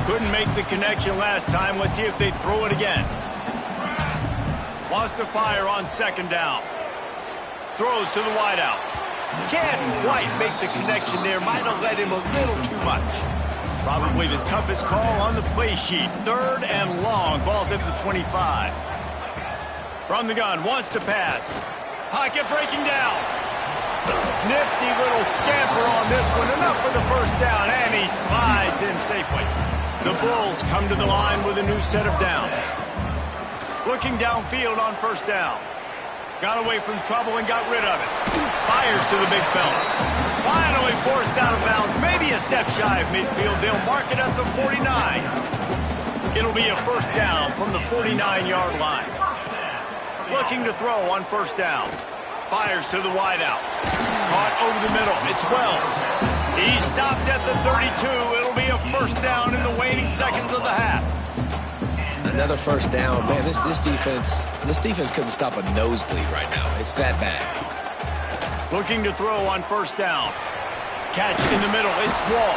Couldn't make the connection last time. Let's see if they throw it again. Wants to fire on 2nd down. Throws to the wideout. Can't quite make the connection there. Might have led him a little too much. Probably the toughest call on the play sheet. 3rd and long. Ball's at the 25. From the gun. Wants to pass. Pocket breaking down. Nifty little scamper on this one. Enough for the 1st down, and he slides in safely. The Bulls come to the line with a new set of downs. Looking downfield on 1st down. Got away from trouble and got rid of it. Fires to the big fella. Finally forced out of bounds. Maybe a step shy of midfield. They'll mark it at the 49. It'll be a 1st down from the 49-yard line. Looking to throw on 1st down. Fires to the wideout. Caught over the middle. It's Wells. He stopped at the 32. It'll be a 1st down in the waning seconds of the half. Another 1st down. Man, this defense couldn't stop a nosebleed right now. It's that bad. Looking to throw on 1st down. Catch in the middle. It's Wall.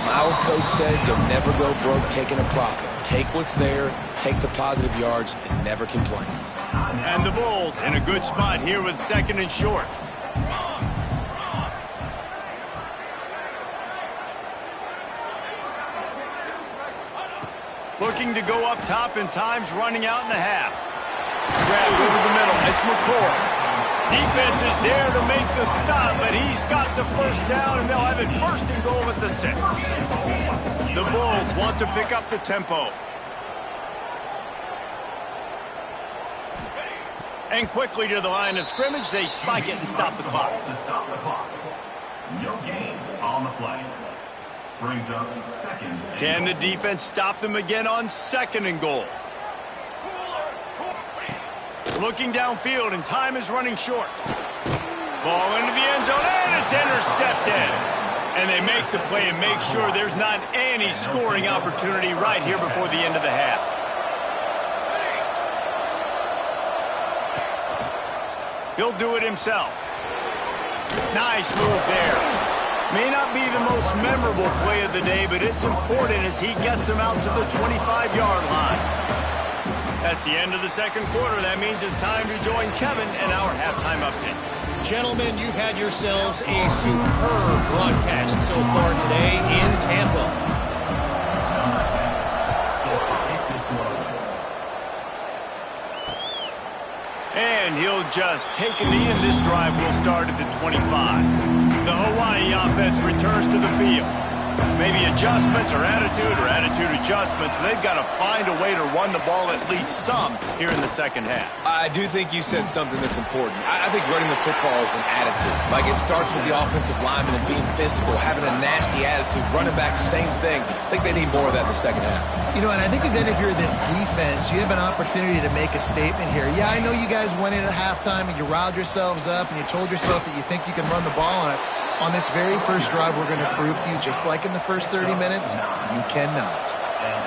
My old coach said you'll never go broke taking a profit. Take what's there, take the positive yards, and never complain. And the Bulls in a good spot here with 2nd and short. Looking to go up top, and time's running out in the half. Grab over the middle. It's McCord. Defense is there to make the stop, but he's got the 1st down, and they'll have it 1st and goal at the 6. The Bulls want to pick up the tempo. And quickly to the line of scrimmage, they spike it and stop the clock. No gain on the play. Brings up 2nd. Can the defense stop them again on 2nd and goal? Looking downfield, and time is running short. Ball into the end zone, and it's intercepted. And they make the play and make sure there's not any scoring opportunity right here before the end of the half. He'll do it himself. Nice move there. May not be the most memorable play of the day, but it's important as he gets them out to the 25-yard line. That's the end of the second quarter. That means it's time to join Kevin and our halftime update. Gentlemen, you've had yourselves a superb broadcast so far today in Tampa. And he'll just take a knee, and this drive will start at the 25. The Hawaii offense returns to the field. Maybe adjustments or attitude adjustments. They've got to find a way to run the ball at least some here in the second half. I do think you said something that's important. I think running the football is an attitude. Like, it starts with the offensive lineman and being physical, having a nasty attitude. Running back, same thing. I think they need more of that in the second half. You know, and I think then if you're this defense, you have an opportunity to make a statement here. Yeah, I know you guys went in at halftime and you riled yourselves up and you told yourself that you think you can run the ball on us. On this very first drive, we're going to prove to you, just like in the first 30 minutes, you cannot.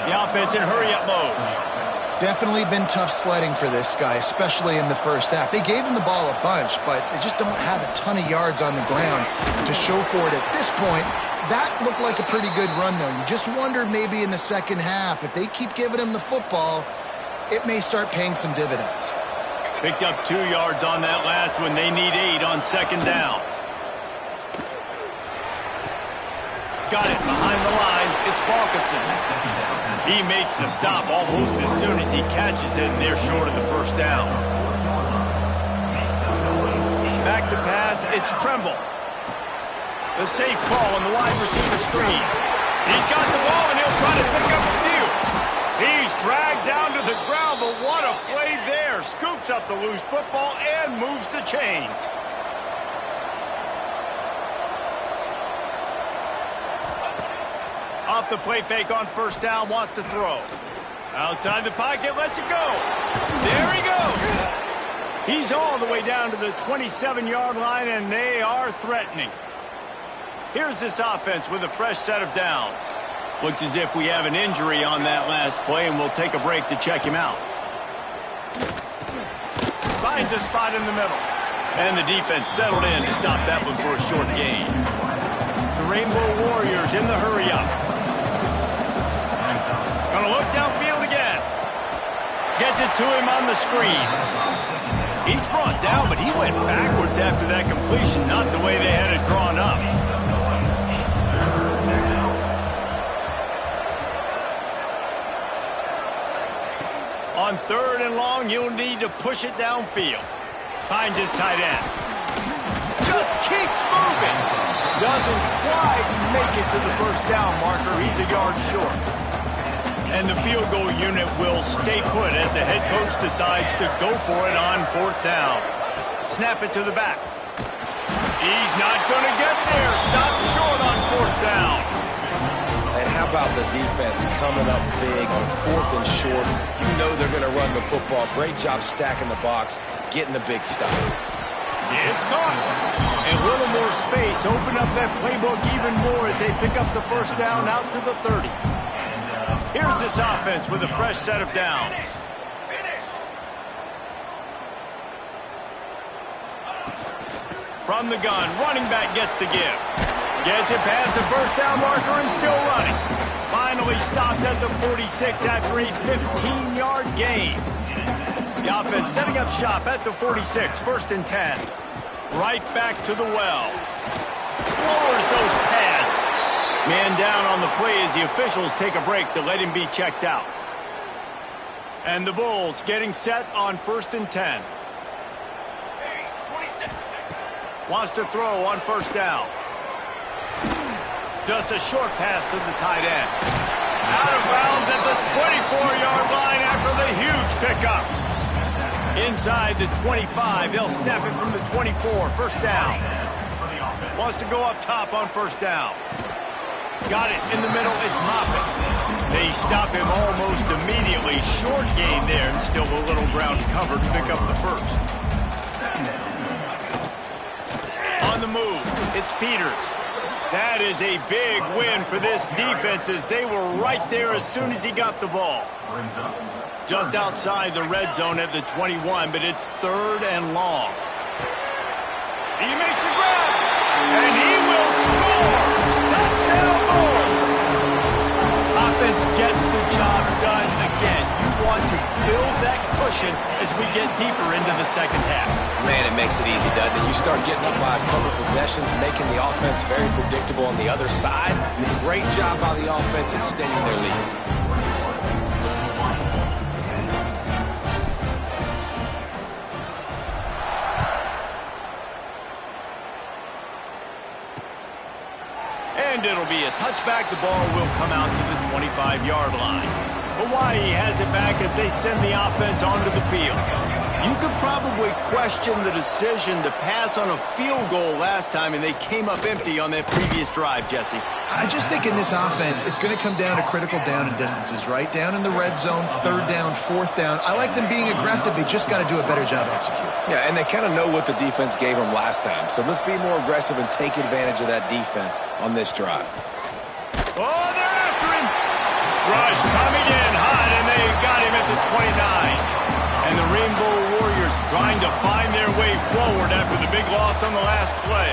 The offense in hurry-up mode. Definitely been tough sledding for this guy, especially in the first half. They gave him the ball a bunch, but they just don't have a ton of yards on the ground to show for it at this point. That looked like a pretty good run, though. You just wonder maybe in the second half, if they keep giving him the football, it may start paying some dividends. Picked up 2 yards on that last one. They need 8 on second down. Got it behind the line. It's Balkinson. He makes the stop almost as soon as he catches it, and they're short of the first down. Back to pass. It's Tremble. The safe ball on the wide receiver screen. He's got the ball, and he'll try to pick up a few. He's dragged down to the ground, but what a play there. Scoops up the loose football and moves the chains. Off the play fake on first down, wants to throw. Outside the pocket, lets it go. There he goes. He's all the way down to the 27-yard line, and they are threatening. Here's this offense with a fresh set of downs. Looks as if we have an injury on that last play, and we'll take a break to check him out. Finds a spot in the middle. And the defense settled in to stop that one for a short gain. The Rainbow Warriors in the hurry-up. Gonna look downfield again. Gets it to him on the screen. He's brought down, but he went backwards after that completion, not the way they had it drawn up. On third and long, you'll need to push it downfield. Finds his tight end. Just keeps moving. Doesn't quite make it to the first down marker. He's a yard short. And the field goal unit will stay put as the head coach decides to go for it on fourth down. Snap it to the back. He's not going to get there. Stopped short on fourth down. And how about the defense coming up big on fourth and short? You know they're going to run the football. Great job stacking the box, getting the big stop. It's caught. And a little more space. Open up that playbook even more as they pick up the first down out to the 30. Here's this offense with a fresh set of downs. From the gun, running back gets to give. Gets it past the first down marker and still running. Finally stopped at the 46 after a 15-yard gain. The offense setting up shop at the 46, first and 10. Right back to the well. Lowers those pads. Man down on the play as the officials take a break to let him be checked out. And the Bulls getting set on first and 10. Wants to throw on first down. Just a short pass to the tight end. Out of bounds at the 24-yard line after the huge pickup. Inside the 25, they'll snap it from the 24, first down. Wants to go up top on first down. Got it in the middle, it's Moffitt. They stop him almost immediately. Short gain there, and still a little ground covered to pick up the first. On the move, it's Peters. That is a big win for this defense as they were right there as soon as he got the ball. Just outside the red zone at the 21, but it's third and long. He makes a grab, and he will score! More! Touchdown Bulls! Offense gets the job done again. You want to build that cushion as we get deeper into the second half. Man, it makes it easy, doesn't it? You start getting up by a couple possessions, making the offense very predictable on the other side. Great job by the offense extending their lead. And it'll be a touchback. The ball will come out to the 25-yard line. Hawaii has it back as they send the offense onto the field. You could probably question the decision to pass on a field goal last time, and they came up empty on that previous drive, Jesse. I just think in this offense, it's going to come down to critical down and distances, right? Down in the red zone, third down, fourth down. I like them being aggressive. They just got to do a better job executing. Yeah, and they kind of know what the defense gave them last time. So let's be more aggressive and take advantage of that defense on this drive. Oh, they're after him. Rush coming in hot, and they got him at the 29. And the Rainbow Warriors trying to find their way forward after the big loss on the last play.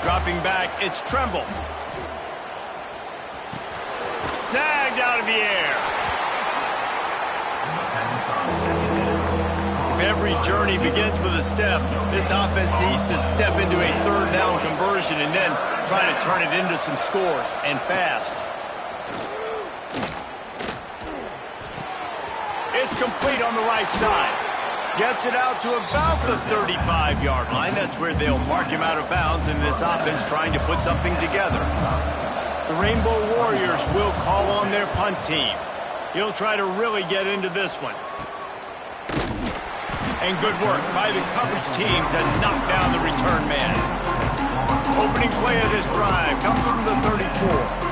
Dropping back, it's Tremble. Snagged out of the air. If every journey begins with a step, this offense needs to step into a third down conversion and then try to turn it into some scores, and fast. It's complete on the right side. Gets it out to about the 35-yard line. That's where they'll mark him out of bounds, and this offense trying to put something together. The Rainbow Warriors will call on their punt team. He'll try to really get into this one. And good work by the coverage team to knock down the return man. Opening play of this drive comes from the 34.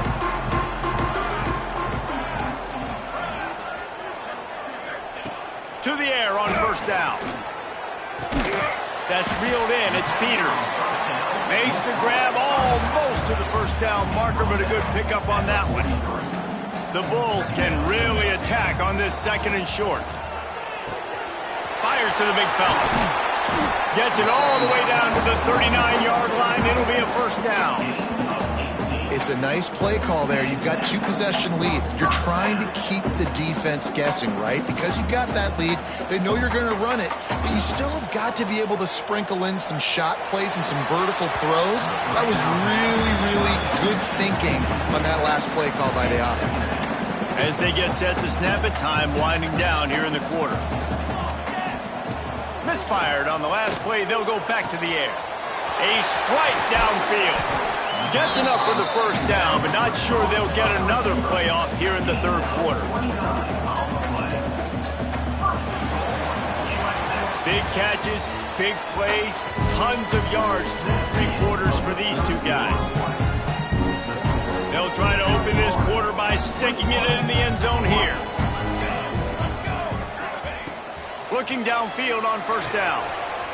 To the air on first down. That's reeled in. It's Peters. Makes the grab almost to the first down marker, but a good pickup on that one. The Bulls can really attack on this second and short. Fires to the big fella. Gets it all the way down to the 39-yard line. It'll be a first down. It's a nice play call there. You've got 2-possession lead. You're trying to keep the defense guessing, right? Because you've got that lead, they know you're going to run it, but you still have got to be able to sprinkle in some shot plays and some vertical throws. That was really, really good thinking on that last play call by the offense. As they get set to snap it, time winding down here in the quarter. Misfired on the last play. They'll go back to the air. A strike downfield. Gets enough for the first down, but not sure they'll get another playoff here in the third quarter. Big catches, big plays, tons of yards through three quarters for these two guys. They'll try to open this quarter by sticking it in the end zone here. Looking downfield on first down.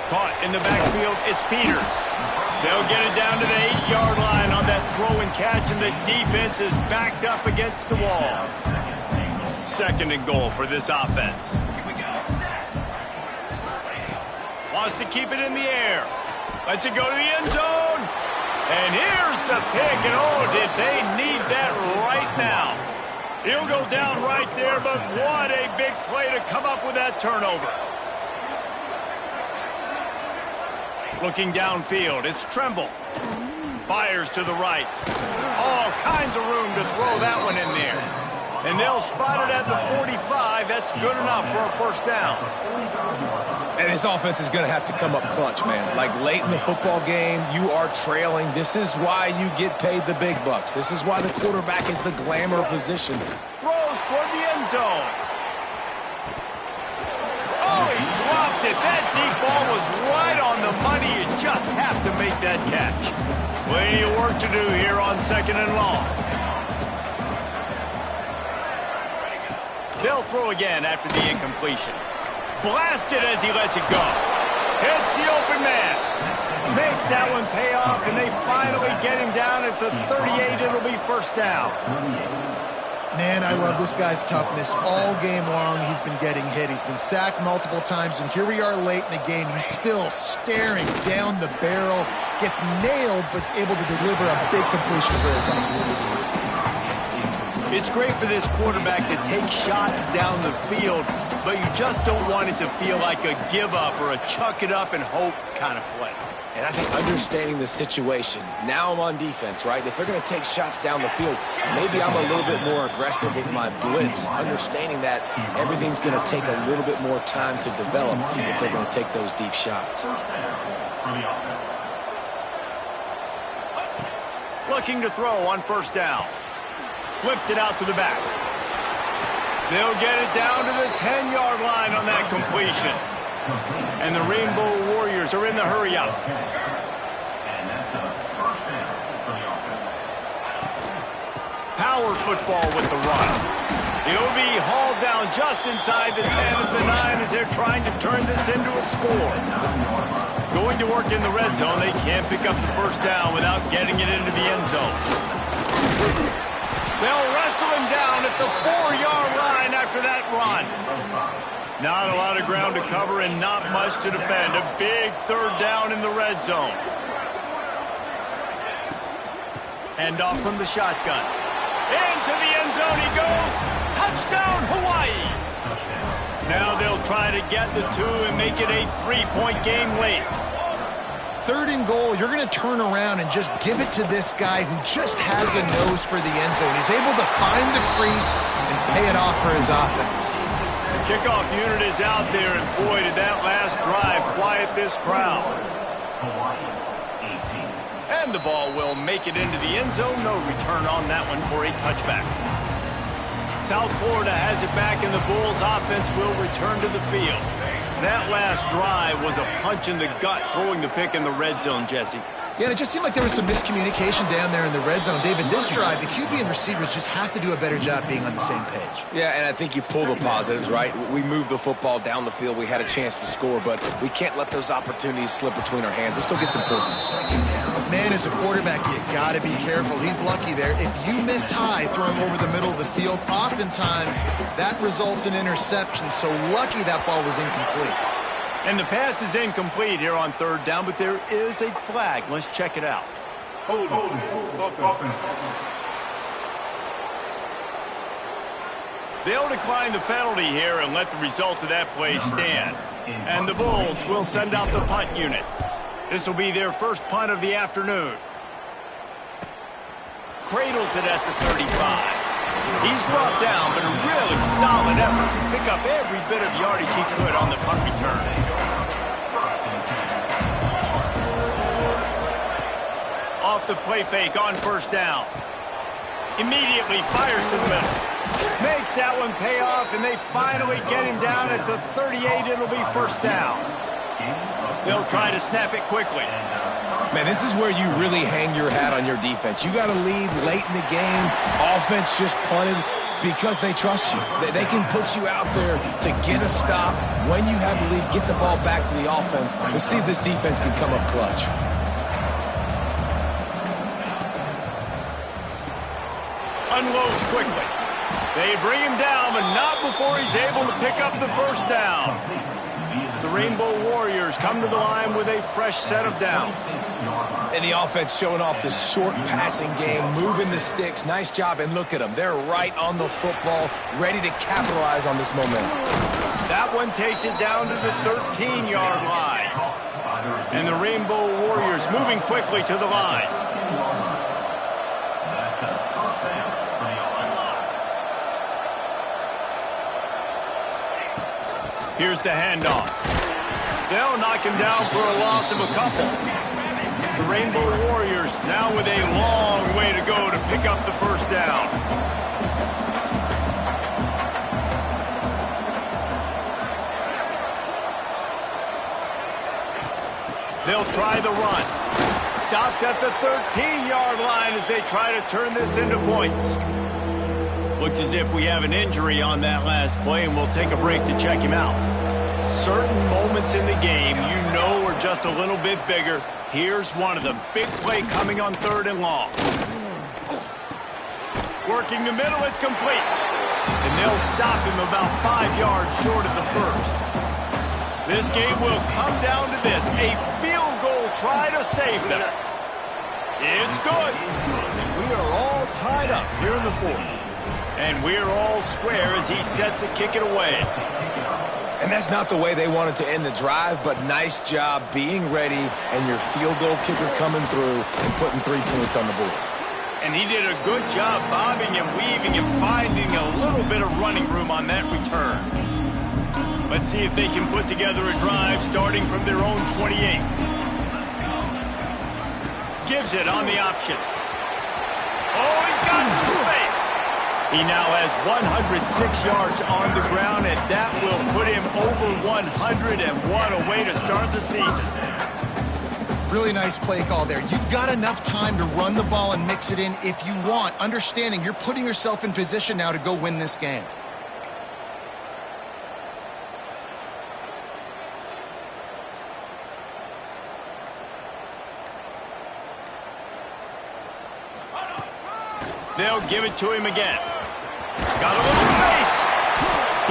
Caught in the backfield, it's Peters. They'll get it down to the 8-yard line on that throw and catch, and the defense is backed up against the wall. Second and goal for this offense. Wants to keep it in the air. Lets it go to the end zone. And here's the pick, and oh, did they need that right now. He'll go down right there, but what a big play to come up with that turnover. Looking downfield, it's Tremble. Fires to the right. All kinds of room to throw that one in there. And they'll spot it at the 45. That's good enough for a first down. And this offense is going to have to come up clutch, man. Like late in the football game, you are trailing. This is why you get paid the big bucks. This is why the quarterback is the glamour position. Throws toward the end zone. Oh, he dropped it. That deep ball was right on the money. You just have to make that catch. Plenty of work to do here on second and long. They'll throw again after the incompletion. Blasted as he lets it go. Hits the open man. Makes that one pay off, and they finally get him down at the 38. It'll be first down. Man, I love this guy's toughness. All game long, he's been getting hit. He's been sacked multiple times, and here we are late in the game. He's still staring down the barrel, gets nailed, but's able to deliver a big completion for his offense. It's great for this quarterback to take shots down the field, but you just don't want it to feel like a give-up or a chuck-it-up-and-hope kind of play. And I think understanding the situation, now I'm on defense, right? If they're going to take shots down the field, maybe I'm a little bit more aggressive with my blitz, understanding that everything's going to take a little bit more time to develop if they're going to take those deep shots. Looking to throw on first down. Flips it out to the back. They'll get it down to the 10-yard line on that completion. And the Rainbow Warriors are in the hurry-up. And that's a first down for the offense. Power football with the run. He'll be hauled down just inside the 10 at the 9 as they're trying to turn this into a score. Going to work in the red zone, they can't pick up the first down without getting it into the end zone. They'll wrestle him down at the 4-yard line after that run. Not a lot of ground to cover and not much to defend. A big third down in the red zone. Hand off from the shotgun. Into the end zone he goes. Touchdown, Hawaii. Now they'll try to get the 2 and make it a 3-point game late. 3rd and goal, you're going to turn around and just give it to this guy who just has a nose for the end zone. He's able to find the crease and pay it off for his offense. The kickoff unit is out there, and boy, did that last drive quiet this crowd. Hawaii, 18. And the ball will make it into the end zone. No return on that one for a touchback. South Florida has it back, and the Bulls offense will return to the field. That last drive was a punch in the gut, throwing the pick in the red zone, Jesse. Yeah, and it just seemed like there was some miscommunication down there in the red zone. David, this drive, the QB and receivers just have to do a better job being on the same page. Yeah, and I think you pull the positives, right? We moved the football down the field. We had a chance to score, but we can't let those opportunities slip between our hands. Let's go get some points. Man, as a quarterback, you got to be careful. He's lucky there. If you miss high throwing over the middle of the field, oftentimes that results in interception. So lucky that ball was incomplete. And the pass is incomplete here on 3rd down, but there is a flag. Let's check it out. Hold. They'll decline the penalty here and let the result of that play stand. And the Bulls will send out the punt unit. This will be their first punt of the afternoon. Cradles it at the 35. He's brought down, but a really solid effort to pick up every bit of yardage he could on the punt return. Off the play fake on first down. Immediately fires to the middle. Makes that one pay off, and they finally get him down at the 38. It'll be first down. They'll try to snap it quickly. Man, this is where you really hang your hat on your defense. You got to lead late in the game. Offense just punted because they trust you. They can put you out there to get a stop. When you have the lead, get the ball back to the offense. We'll see if this defense can come up clutch. Unloads quickly. They bring him down, but not before he's able to pick up the first down. The Rainbow Warriors come to the line with a fresh set of downs. And the offense showing off the short passing game, moving the sticks. Nice job, and look at them. They're right on the football, ready to capitalize on this momentum. That one takes it down to the 13-yard line. And the Rainbow Warriors moving quickly to the line. That's a first down for the offense. Here's the handoff. They'll knock him down for a loss of a couple. The Rainbow Warriors now with a long way to go to pick up the first down. They'll try the run. Stopped at the 13-yard line as they try to turn this into points. Looks as if we have an injury on that last play, and we'll take a break to check him out. Certain moments in the game you know are just a little bit bigger. Here's one of them. Big play coming on 3rd and long. Working the middle, it's complete. And they'll stop him about 5 yards short of the first. This game will come down to this. A field goal try to save them. It's good. We are all tied up here in the fourth. And we're all square as he's set to kick it away. And that's not the way they wanted to end the drive, but nice job being ready and your field goal kicker coming through and putting 3 points on the board. And he did a good job bobbing and weaving and finding a little bit of running room on that return. Let's see if they can put together a drive starting from their own 28. Gives it on the option. Oh, he's got some space. He now has 106 yards on the ground, and that will put him over 100, and what a way to start the season. Really nice play call there. You've got enough time to run the ball and mix it in if you want, understanding you're putting yourself in position now to go win this game. They'll give it to him again. Got a little space.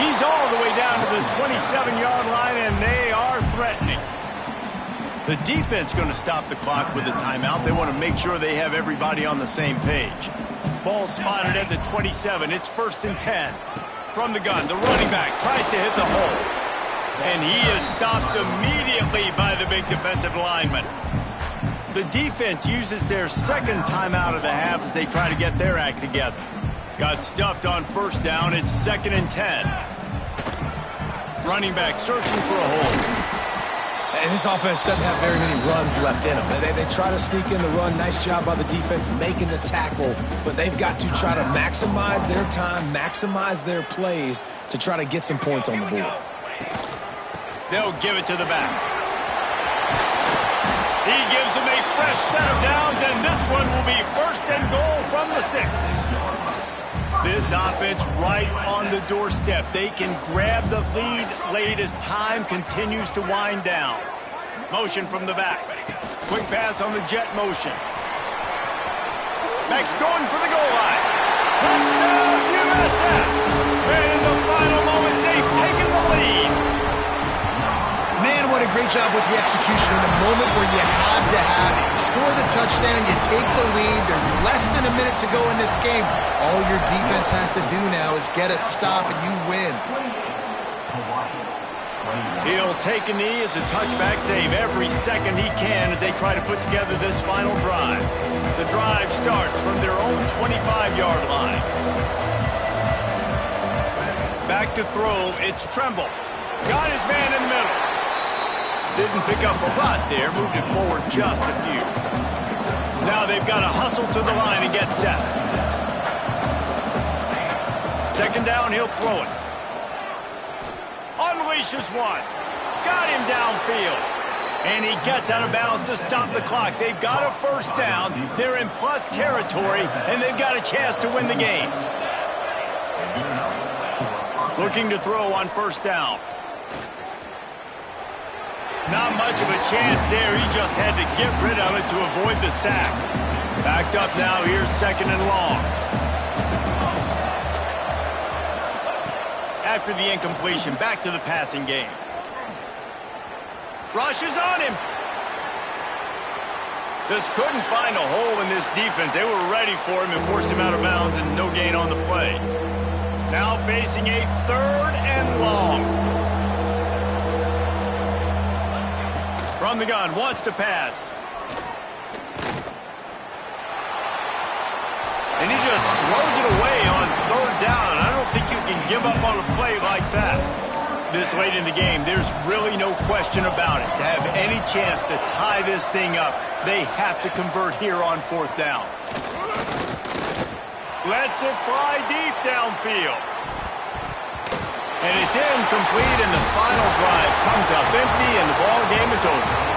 He's all the way down to the 27-yard line, and they are threatening. The defense going to stop the clock with a timeout. They want to make sure they have everybody on the same page. Ball spotted at the 27. It's 1st and 10. From the gun, the running back tries to hit the hole. And he is stopped immediately by the big defensive lineman. The defense uses their second timeout of the half as they try to get their act together. Got stuffed on 1st down. It's 2nd and 10. Running back searching for a hole. And this offense doesn't have very many runs left in them. They try to sneak in the run. Nice job by the defense making the tackle. But they've got to try to maximize their time, maximize their plays to try to get some points on the board. They'll give it to the back. He gives them a fresh set of downs, and this one will be 1st and goal from the 6. This offense right on the doorstep. They can grab the lead late as time continues to wind down. Motion from the back. Quick pass on the jet motion. Max going for the goal line. Touchdown, USF! And in the final moments, they've taken the lead. Man, what a great job with the execution in a moment where you had to have it. You score the touchdown, you take the lead. There's less than a minute to go in this game. All your defense has to do now is get a stop and you win. He'll take a knee. It's a touchback save every second he can as they try to put together this final drive. The drive starts from their own 25-yard line. Back to throw. It's Tremble. Got his man in the middle. Didn't pick up a lot there. Moved it forward just a few. Now they've got to hustle to the line and get set. 2nd down, he'll throw it. Unleashes one. Got him downfield. And he gets out of bounds to stop the clock. They've got a 1st down. They're in plus territory, and they've got a chance to win the game. Looking to throw on 1st down. Not much of a chance there. He just had to get rid of it to avoid the sack. Backed up now. Here's 2nd and long. After the incompletion, back to the passing game. Rushes on him. Just couldn't find a hole in this defense. They were ready for him and forced him out of bounds, and no gain on the play. Now facing a 3rd and long. From the gun, wants to pass. And he just throws it away on 3rd down. I don't think you can give up on a play like that. This late in the game, there's really no question about it. To have any chance to tie this thing up, they have to convert here on 4th down. Lets it fly deep downfield. And it's incomplete, and the final drive comes up empty, and the ball game is over.